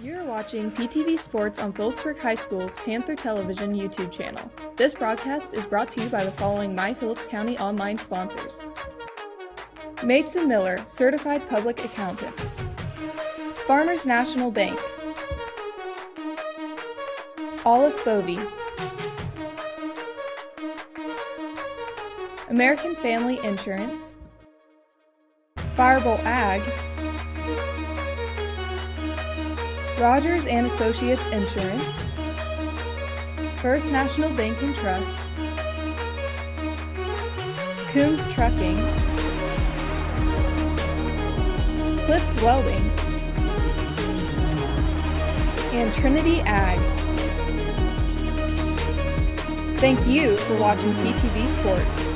You're watching PTV Sports on Phillipsburg High School's Panther Television YouTube channel. This broadcast is brought to you by the following My Phillips County online sponsors: Mapes & Miller, Certified Public Accountants; Farmers National Bank; Olive Bovey; American Family Insurance; Firebolt Ag; Rogers & Associates Insurance; First National Bank and Trust; Coombs Trucking; Cliffs Welding; and Trinity Ag. Thank you for watching PTV Sports.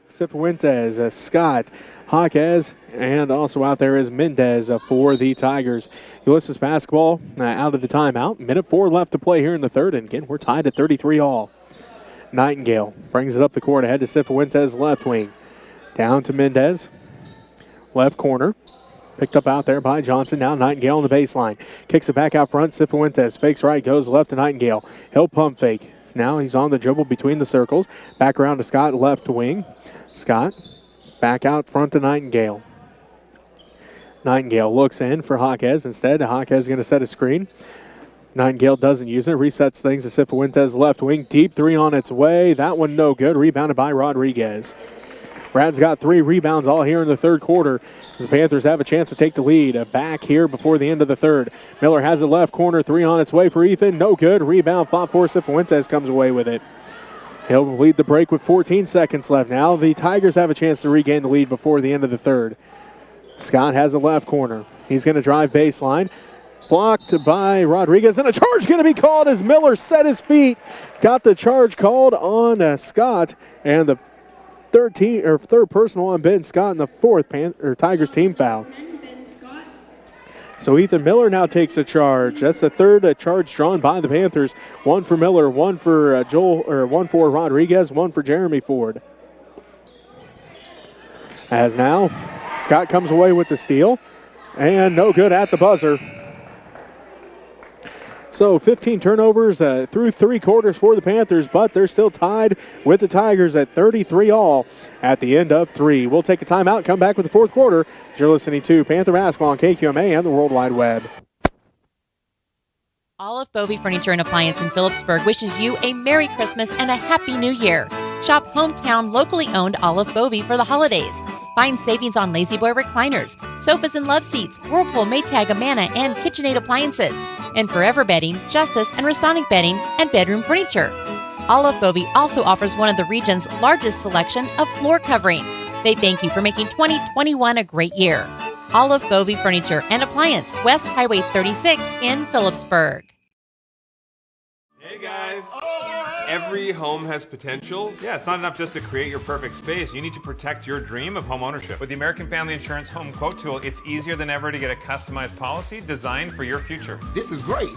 Cifuentes, Scott, Jaquez, and also out there is Mendez for the Tigers. Ulysses basketball out of the timeout. 1:04 left to play here in the third, and again, we're tied at 33 all. Nightingale brings it up the court ahead to Cifuentes, left wing. Down to Mendez, left corner. Picked up out there by Johnson. Now Nightingale on the baseline. Kicks it back out front. Cifuentes fakes right, goes left to Nightingale. He'll pump fake. Now he's on the dribble between the circles. Back around to Scott, left wing. Scott back out front to Nightingale. Nightingale looks in for Jaquez. Instead, Jaquez is going to set a screen. Nightingale doesn't use it. Resets things to Cifuentes, left wing. Deep three on its way. That one no good. Rebounded by Rodriguez. Brad's got 3 rebounds all here in the third quarter as the Panthers have a chance to take the lead. Back here before the end of the third. Miller has it left corner. 3 on its way for Ethan. No good. Rebound fought for Cifuentes, comes away with it. He'll lead the break with 14 seconds left now. The Tigers have a chance to regain the lead before the end of the third. Scott has the left corner. He's going to drive baseline. Blocked by Rodriguez, and a charge going to be called as Miller set his feet. Got the charge called on Scott, and the third personal on Ben Scott, and the fourth Tigers team foul. So Ethan Miller now takes a charge. That's the third charge drawn by the Panthers. 1 for Miller, 1 for one for Rodriguez, 1 for Jeremy Ford. As now Scott comes away with the steal, and no good at the buzzer. So 15 turnovers through 3 quarters for the Panthers, but they're still tied with the Tigers at 33 all at the end of 3. We'll take a timeout, come back with the fourth quarter. You're listening to Panther Basketball on KQMA and the World Wide Web. Olive Bovey Furniture and Appliance in Phillipsburg wishes you a Merry Christmas and a Happy New Year. Shop hometown, locally owned Olive Bovey for the holidays. Find savings on Lazy Boy recliners, sofas and love seats, Whirlpool, Maytag, Amana, and KitchenAid appliances, and Forever Bedding, Justice, and Restonic Bedding, and bedroom furniture. Olive Bovey also offers one of the region's largest selection of floor covering. They thank you for making 2021 a great year. Olive Bovey Furniture and Appliance, West Highway 36 in Phillipsburg. Hey guys! Every home has potential. Yeah, it's not enough just to create your perfect space. You need to protect your dream of home ownership. With the American Family Insurance Home Quote Tool, it's easier than ever to get a customized policy designed for your future. This is great.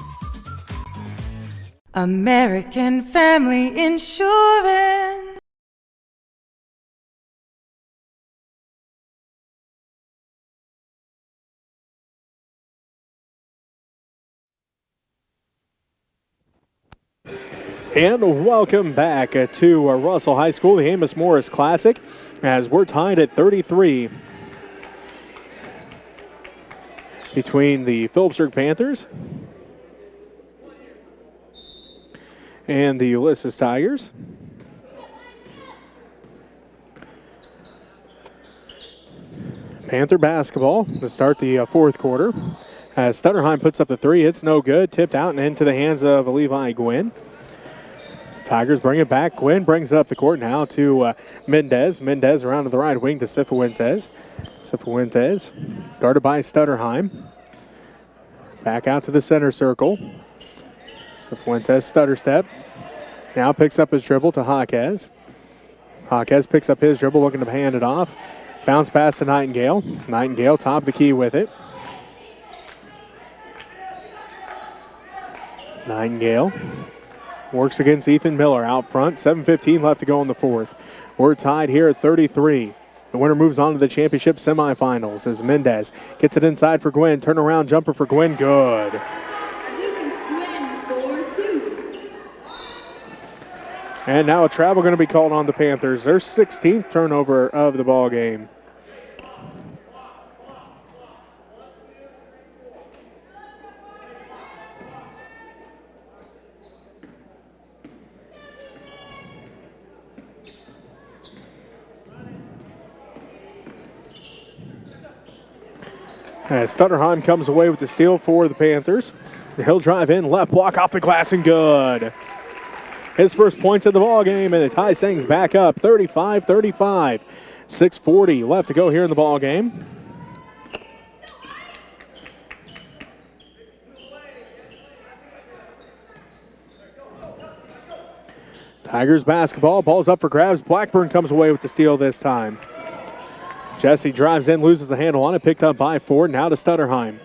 American Family Insurance. And welcome back to Russell High School, the Amos-Morris Classic, as we're tied at 33 between the Phillipsburg Panthers and the Ulysses Tigers. Panther basketball to start the fourth quarter. As Stutterheim puts up the 3, it's no good. Tipped out and into the hands of Levi Gwynn. Tigers bring it back. Gwynn brings it up the court now to Mendez. Mendez around to the right wing to Cifuentes. Cifuentes guarded by Stutterheim. Back out to the center circle. Cifuentes stutter step. Now picks up his dribble to Jaquez. Jaquez picks up his dribble, looking to hand it off. Bounce pass to Nightingale. Nightingale top of the key with it. Nightingale works against Ethan Miller out front. 7:15 left to go in the fourth. We're tied here at 33. The winner moves on to the championship semifinals as Mendez gets it inside for Gwynn. Turnaround jumper for Gwynn. Good. Lucas Gwynn, 4-2. And now a travel going to be called on the Panthers. Their 16th turnover of the ball game. As Stutterheim comes away with the steal for the Panthers. He'll drive in, left block off the glass and good. His first points of the ball game, and it ties things back up 35-35. 6:40 left to go here in the ball game. Tigers basketball, ball's up for grabs. Blackburn comes away with the steal this time. Jesse drives in, loses the handle on it, picked up by Ford. Now to Stutterheim.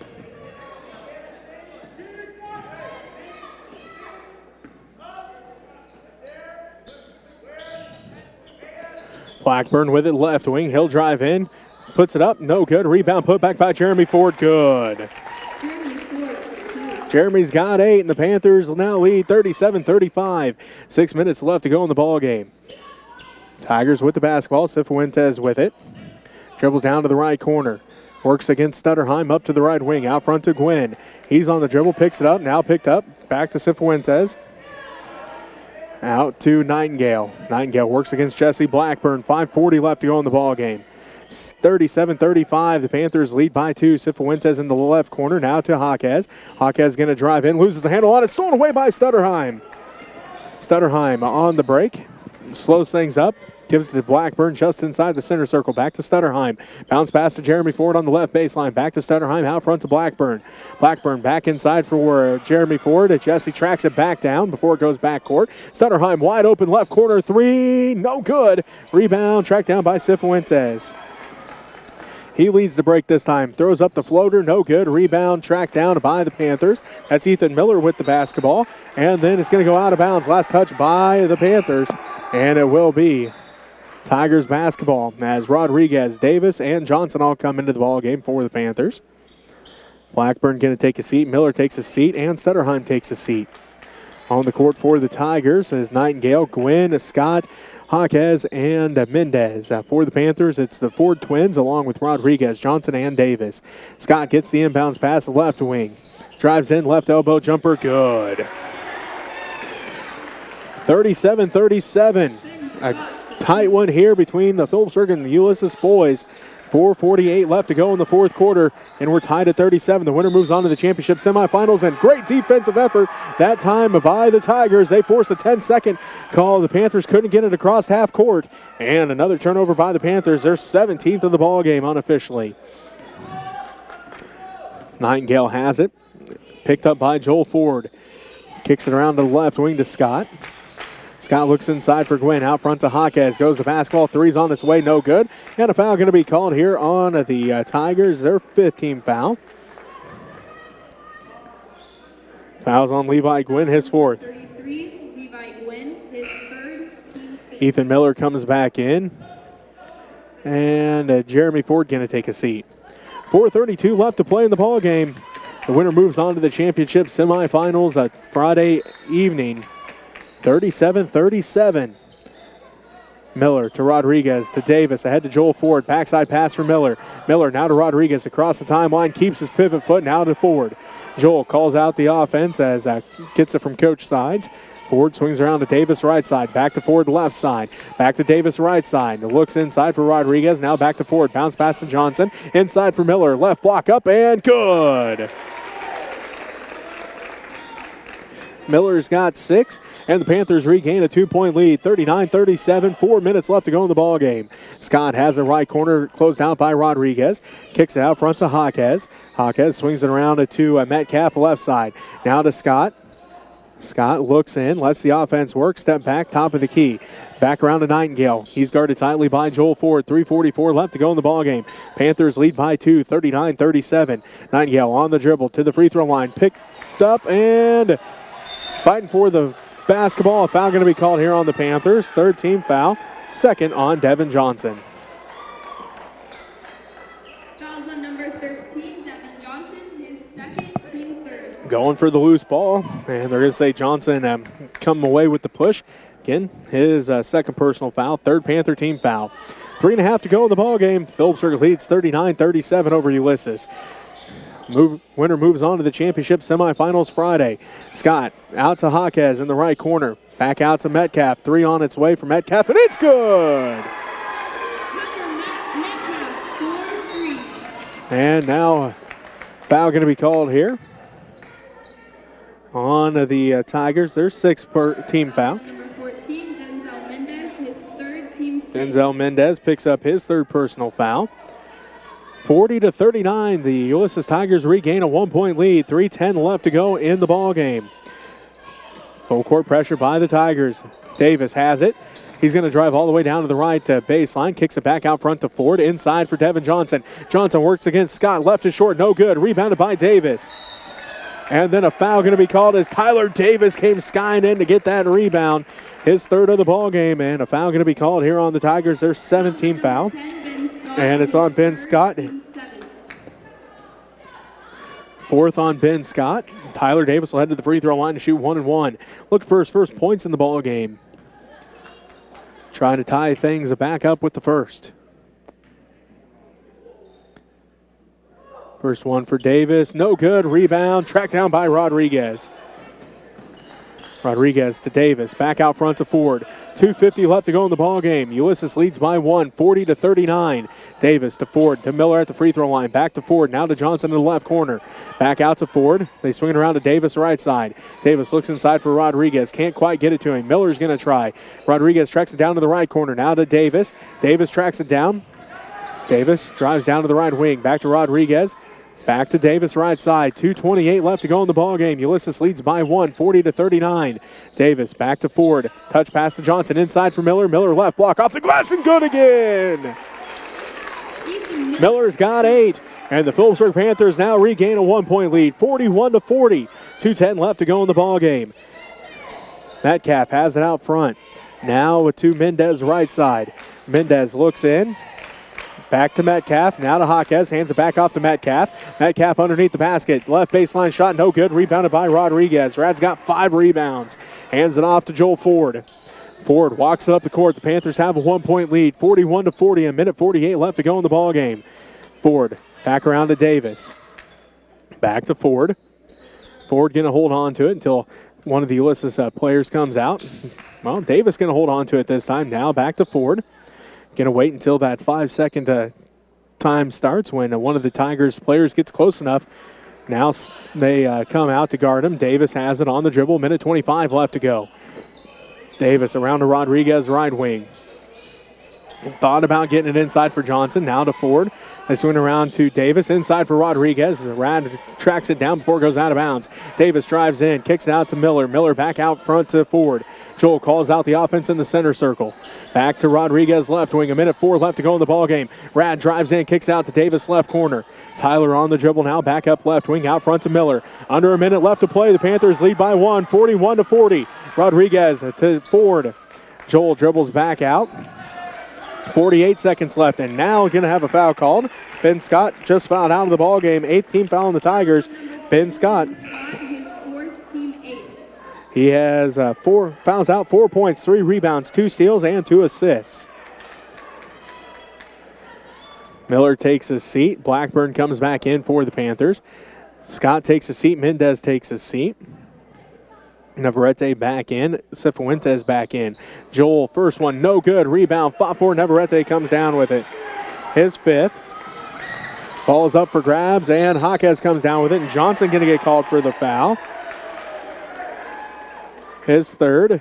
Blackburn with it left wing. He'll drive in, puts it up, no good. Rebound put back by Jeremy Ford, good. Jeremy's got 8, and the Panthers now lead 37-35. 6 minutes left to go in the ball game. Tigers with the basketball. Cifuentes with it. Dribbles down to the right corner. Works against Stutterheim up to the right wing. Out front to Gwynn. He's on the dribble, picks it up. Now picked up. Back to Cifuentes. Out to Nightingale. Nightingale works against Jesse Blackburn. 5:40 left to go in the ball game. 37-35. The Panthers lead by 2. Cifuentes in the left corner. Now to Jaquez. Jaquez going to drive in. Loses the handle on it. Stolen away by Stutterheim. Stutterheim on the break. Slows things up. Gives it to Blackburn just inside the center circle. Back to Stutterheim. Bounce pass to Jeremy Ford on the left baseline. Back to Stutterheim. Out front to Blackburn. Blackburn back inside for Jeremy Ford. Jesse tracks it back down before it goes back court. Stutterheim wide open left corner 3. No good. Rebound tracked down by Cifuentes. He leads the break this time. Throws up the floater. No good. Rebound tracked down by the Panthers. That's Ethan Miller with the basketball. And then it's going to go out of bounds. Last touch by the Panthers. And it will be Tigers basketball as Rodriguez, Davis, and Johnson all come into the ball game for the Panthers. Blackburn going to take a seat. Miller takes a seat, and Stutterheim takes a seat. On the court for the Tigers is Nightingale, Gwynn, Scott, Jaquez, and Mendez. For the Panthers, it's the Ford twins along with Rodriguez, Johnson, and Davis. Scott gets the inbounds pass, left wing. Drives in, left elbow jumper, good. 37-37. A tight one here between the Phillipsburg and the Ulysses boys. 4:48 left to go in the fourth quarter, and we're tied at 37. The winner moves on to the championship semifinals, and great defensive effort that time by the Tigers. They forced a 10-second call. The Panthers couldn't get it across half court, and another turnover by the Panthers. Their 17th of the ball game unofficially. Nightingale has it, picked up by Joel Ford. Kicks it around to the left wing to Scott. Scott looks inside for Gwynn. Out front to Jaquez. Goes the basketball. Three's on its way. No good. And a foul going to be called here on the Tigers. Their 5th team foul. Fouls on Levi Gwynn, his 4th. 33, Levi Gwynn, his 3rd team foul. Ethan Miller comes back in. And Jeremy Ford going to take a seat. 4:32 left to play in the ball game. The winner moves on to the championship semifinals Friday evening. 37-37. Miller to Rodriguez to Davis. Ahead to Joel Ford. Backside pass for Miller. Miller now to Rodriguez across the timeline. Keeps his pivot foot. Now to Ford. Joel calls out the offense as gets it from coach sides. Ford swings around to Davis right side. Back to Ford left side. Back to Davis right side. Looks inside for Rodriguez. Now back to Ford. Bounce pass to Johnson. Inside for Miller. Left block up and good. Miller's got 6, and the Panthers regain a 2-point lead, 39-37, 4 minutes left to go in the ball game. Scott has a right corner closed out by Rodriguez, kicks it out front to Jaquez. Jaquez swings it around to Metcalf left side. Now to Scott. Scott looks in, lets the offense work, step back, top of the key. Back around to Nightingale. He's guarded tightly by Joel Ford. 3:44 left to go in the ballgame. Panthers lead by 2, 39-37. Nightingale on the dribble to the free throw line. Picked up and fighting for the basketball. A foul going to be called here on the Panthers. Third team foul. Second on Devin Johnson. Fouls on number 13, Devin Johnson, his second, team third. Going for the loose ball, and they're going to say Johnson come away with the push. Again, his second personal foul, third Panther team foul. 3.5 to go in the ball game. Phillipsburg leads 39-37 over Ulysses. Winner moves on to the championship semifinals Friday. Scott out to Jaquez in the right corner. Back out to Metcalf. 3 on its way for Metcalf, and it's good! And now foul going to be called here on the Tigers. There's 6 per team foul. Number 14, Denzel Mendez, his third, team 6. Denzel Mendez picks up his third personal foul. 40-39, the Ulysses Tigers regain a 1-point lead. 3:10 left to go in the ball game. Full court pressure by the Tigers. Davis has it. He's going to drive all the way down to the right baseline. Kicks it back out front to Ford. Inside for Devin Johnson. Johnson works against Scott. Left is short. No good. Rebounded by Davis. And then a foul going to be called as Tyler Davis came skying in to get that rebound. His third of the ball game. And a foul going to be called here on the Tigers. Their 17th foul. And it's on Ben Scott. Fourth on Ben Scott. Tyler Davis will head to the free throw line to shoot 1-1. Look for his first points in the ball game. Trying to tie things back up with the first. First one for Davis. No good. Rebound. Tracked down by Rodriguez. Rodriguez to Davis. Back out front to Ford. 2:50 left to go in the ball game. Ulysses leads by 1, 40-39. Davis to Ford, to Miller at the free throw line. Back to Ford, now to Johnson in the left corner. Back out to Ford. They swing it around to Davis right side. Davis looks inside for Rodriguez. Can't quite get it to him. Miller's going to try. Rodriguez tracks it down to the right corner. Now to Davis. Davis tracks it down. Davis drives down to the right wing. Back to Rodriguez. Back to Davis right side. 2:28 left to go in the ball game. Ulysses leads by 1, 40-39. Davis back to Ford. Touch pass to Johnson. Inside for Miller. Miller left block off the glass and good again. Miller's got 8. And the Phillipsburg Panthers now regain a 1-point lead. 41-40. 2:10 left to go in the ball game. Metcalf has it out front. Now to Mendez right side. Mendez looks in. Back to Metcalf, now to Jaquez, hands it back off to Metcalf. Metcalf underneath the basket, left baseline shot, no good, rebounded by Rodriguez. Rad's got 5 rebounds, hands it off to Joel Ford. Ford walks it up the court, the Panthers have a 1-point lead, 41-40, a minute 48 left to go in the ball game. Ford, back around to Davis. Back to Ford. Ford going to hold on to it until one of the Ulysses players comes out. Well, Davis going to hold on to it this time, now back to Ford. Going to wait until that 5-second time starts when one of the Tigers players gets close enough. Now they come out to guard him. Davis has it on the dribble. Minute 25 left to go. Davis around to Rodriguez, right wing. Thought about getting it inside for Johnson. Now to Ford. They swing around to Davis. Inside for Rodriguez. Rad tracks it down before it goes out of bounds. Davis drives in. Kicks it out to Miller. Miller back out front to Ford. Joel calls out the offense in the center circle. Back to Rodriguez left wing. A minute 4 left to go in the ball game. Rad drives in. Kicks out to Davis left corner. Tyler on the dribble now. Back up left wing. Out front to Miller. Under a minute left to play. The Panthers lead by 1. 41-40. Rodriguez to Ford. Joel dribbles back out. 48 seconds left, and now going to have a foul called. Ben Scott just fouled out of the ball game. 8th team foul on the Tigers. Ben Scott. He has 4 fouls out, 4 points, 3 rebounds, 2 steals, and 2 assists. Miller takes his seat. Blackburn comes back in for the Panthers. Scott takes a seat. Mendez takes a seat. Navarrete back in. Cifuentes back in. Joel, first one, no good. Rebound, fought for. Navarrete comes down with it. His 5th. Ball is up for grabs, and Jaquez comes down with it. And Johnson going to get called for the foul. His 3rd.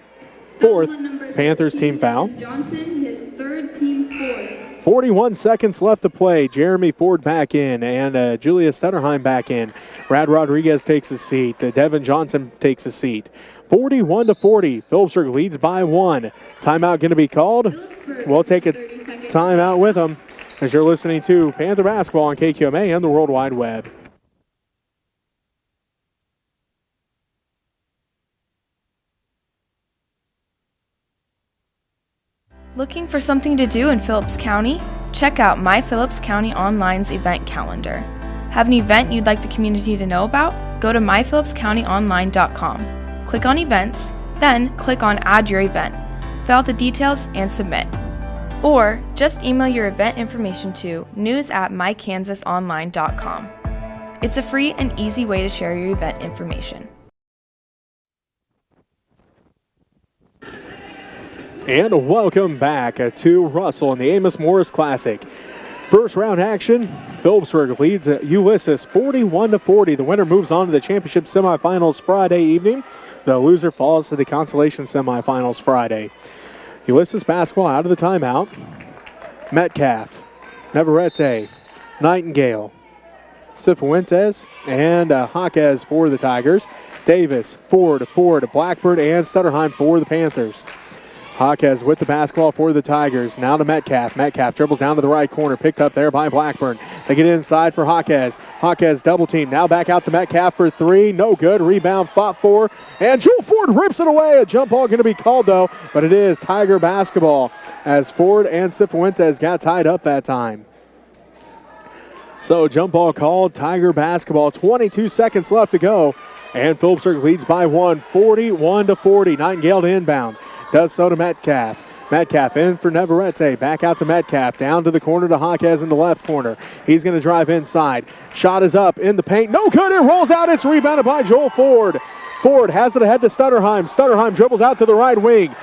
4th Panthers team foul. Johnson, his 3rd, team 4th. 41 seconds left to play. Jeremy Ford back in and Julius Stutterheim back in. Brad Rodriguez takes a seat. Devin Johnson takes a seat. 41-40. Phillipsburg leads by 1. Timeout going to be called. We'll take a timeout with them as you're listening to Panther Basketball on KQMA and the World Wide Web. Looking for something to do in Phillips County? Check out My Phillips County Online's event calendar. Have an event you'd like the community to know about? Go to myphillipscountyonline.com. Click on Events, then click on Add Your Event. Fill out the details and submit. Or just email your event information to news@mykansasonline.com. It's a free and easy way to share your event information. And welcome back to Russell in the Amos-Morris Classic. First round action, Phillipsburg leads Ulysses 41-40. The winner moves on to the championship semifinals Friday evening. The loser falls to the consolation semifinals Friday. Ulysses basketball out of the timeout. Metcalf, Navarrete, Nightingale, Cifuentes, and Jaquez for the Tigers. Davis, Ford, Blackbird, and Stutterheim for the Panthers. Jaquez with the basketball for the Tigers. Now to Metcalf. Metcalf dribbles down to the right corner. Picked up there by Blackburn. They get inside for Jaquez. Jaquez double team. Now back out to Metcalf for 3. No good. Rebound fought for. And Joel Ford rips it away. A jump ball going to be called though. But it is Tiger basketball as Ford and Cifuentes got tied up that time. So jump ball called. Tiger basketball. 22 seconds left to go. And Phillipsburg leads by 1. 41-40. Nightingale to inbound. Does so to Metcalf. Metcalf in for Navarrete. Back out to Metcalf. Down to the corner to Jaquez in the left corner. He's going to drive inside. Shot is up in the paint. No good. It rolls out. It's rebounded by Joel Ford. Ford has it ahead to Stutterheim. Stutterheim dribbles out to the right wing.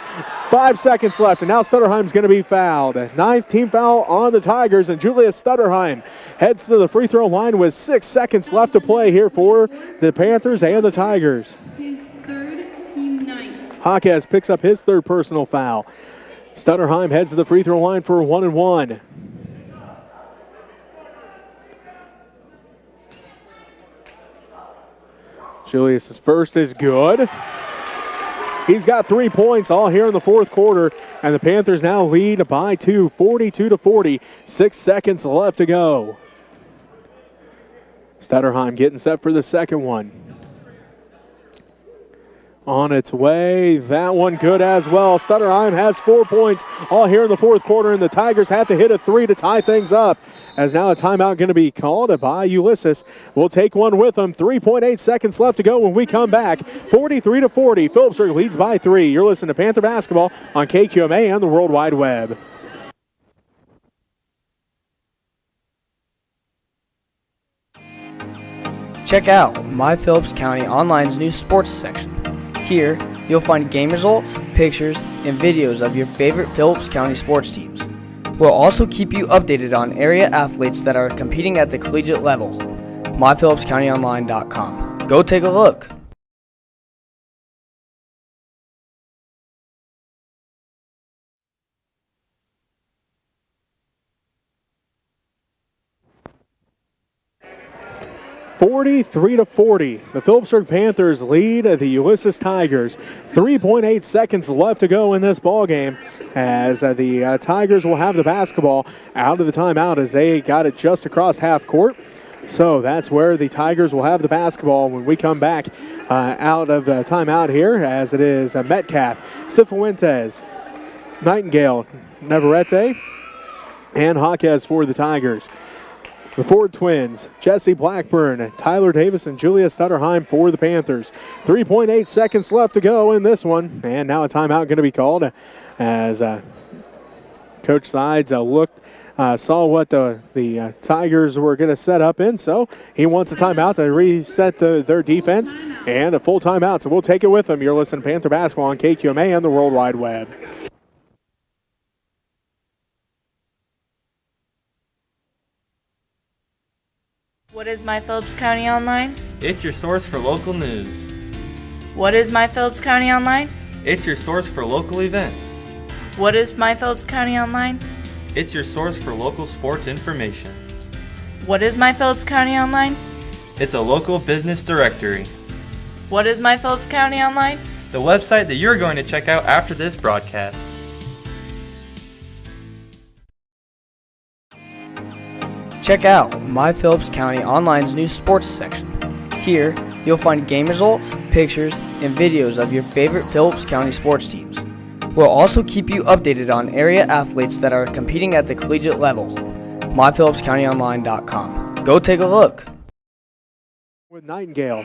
5 seconds left, and now Stutterheim's going to be fouled. 9th team foul on the Tigers, and Julius Stutterheim heads to the free throw line with 6 seconds left to play here for the Panthers and the Tigers. His third, team 9th. Jaquez picks up his third personal foul. Stutterheim heads to the free throw line for 1-1. Julius's first is good. He's got 3 points all here in the fourth quarter, and the Panthers now lead by 2, 42-40. 6 seconds left to go. Stutterheim getting set for the second one. On its way, that one good as well. Stutterheim has 4 points all here in the fourth quarter, and the Tigers have to hit a 3 to tie things up. As now a timeout going to be called by Ulysses. We'll take one with them. 3.8 seconds left to go when we come back. 43-40. Phillipsburg leads by 3. You're listening to Panther Basketball on KQMA and the World Wide Web. Check out My Phillips County Online's new sports section. Here, you'll find game results, pictures, and videos of your favorite Phillips County sports teams. We'll also keep you updated on area athletes that are competing at the collegiate level. MyPhillipsCountyOnline.com. Go take a look. (43-40). The Phillipsburg Panthers lead the Ulysses Tigers. 3.8 seconds left to go in this ball game, as the Tigers will have the basketball out of the timeout as they got it just across half court. So that's where the Tigers will have the basketball when we come back out of the timeout here, as it is Metcalf, Cifuentes, Nightingale, Navarrete, and Jaquez for the Tigers. The Ford twins, Jesse Blackburn, Tyler Davis, and Julia Stutterheim for the Panthers. 3.8 seconds left to go in this one. And now a timeout going to be called as Coach Sides saw what the Tigers were going to set up in. So he wants a timeout to reset their defense and a full timeout. So we'll take it with them. You're listening to Panther Basketball on KQMA and the World Wide Web. What is My Phillips County Online? It's your source for local news. What is My Phillips County Online? It's your source for local events. What is My Phillips County Online? It's your source for local sports information. What is My Phillips County Online? It's a local business directory. What is My Phillips County Online? the website that you're going to check out after this broadcast. Check out My Phillips County Online's new sports section. Here, you'll find game results, pictures, and videos of your favorite Phillips County sports teams. We'll also keep you updated on area athletes that are competing at the collegiate level. MyPhillipsCountyOnline.com. Go take a look. With Nightingale,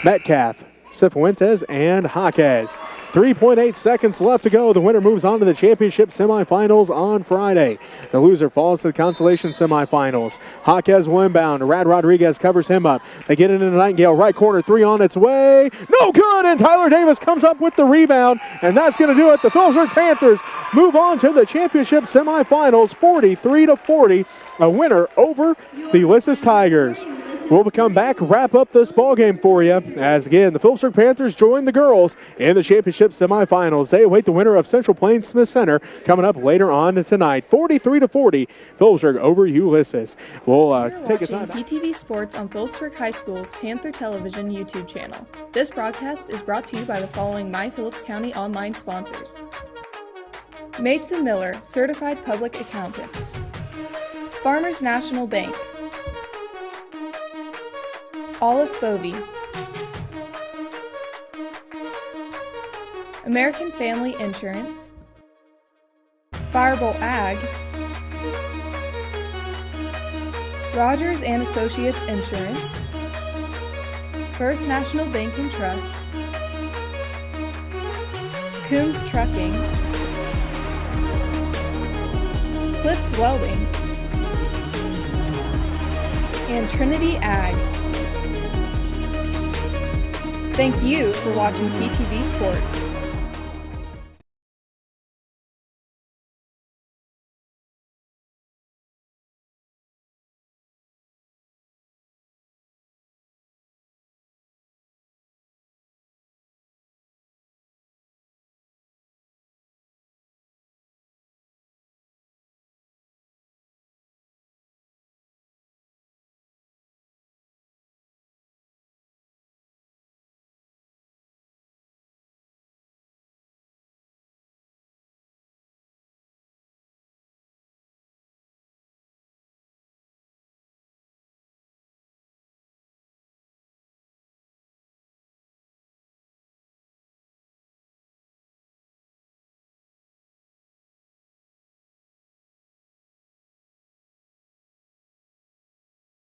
Metcalf, Cifuentes, and Jaquez. 3.8 seconds left to go. The winner moves on to the championship semifinals on Friday. The loser falls to the consolation semifinals. Jaquez will inbound. Rad Rodriguez covers him up. They get it into Nightingale. Right corner, three on its way. No good, and Tyler Davis comes up with the rebound, and that's going to do it. The Phillipsburg Panthers move on to the championship semifinals, 43-40. A winner over the Ulysses Tigers. We'll come back, wrap up this ball game for you, as again the Phillipsburg Panthers join the girls in the championship semifinals. They await the winner of Central Plains Smith Center coming up later on tonight. 43-40, Phillipsburg over Ulysses. We'll take a time. PTV Sports on Phillipsburg High School's Panther Television YouTube channel. This broadcast is brought to you by the following My Phillips County online sponsors: Mapes & Miller, Certified Public Accountants; Farmers National Bank; Olive Bovey; American Family Insurance; Firebolt Ag; Rogers & Associates Insurance; First National Bank and Trust; Coombs Trucking; Cliffs Welding; and Trinity Ag. Thank you for watching PTV Sports.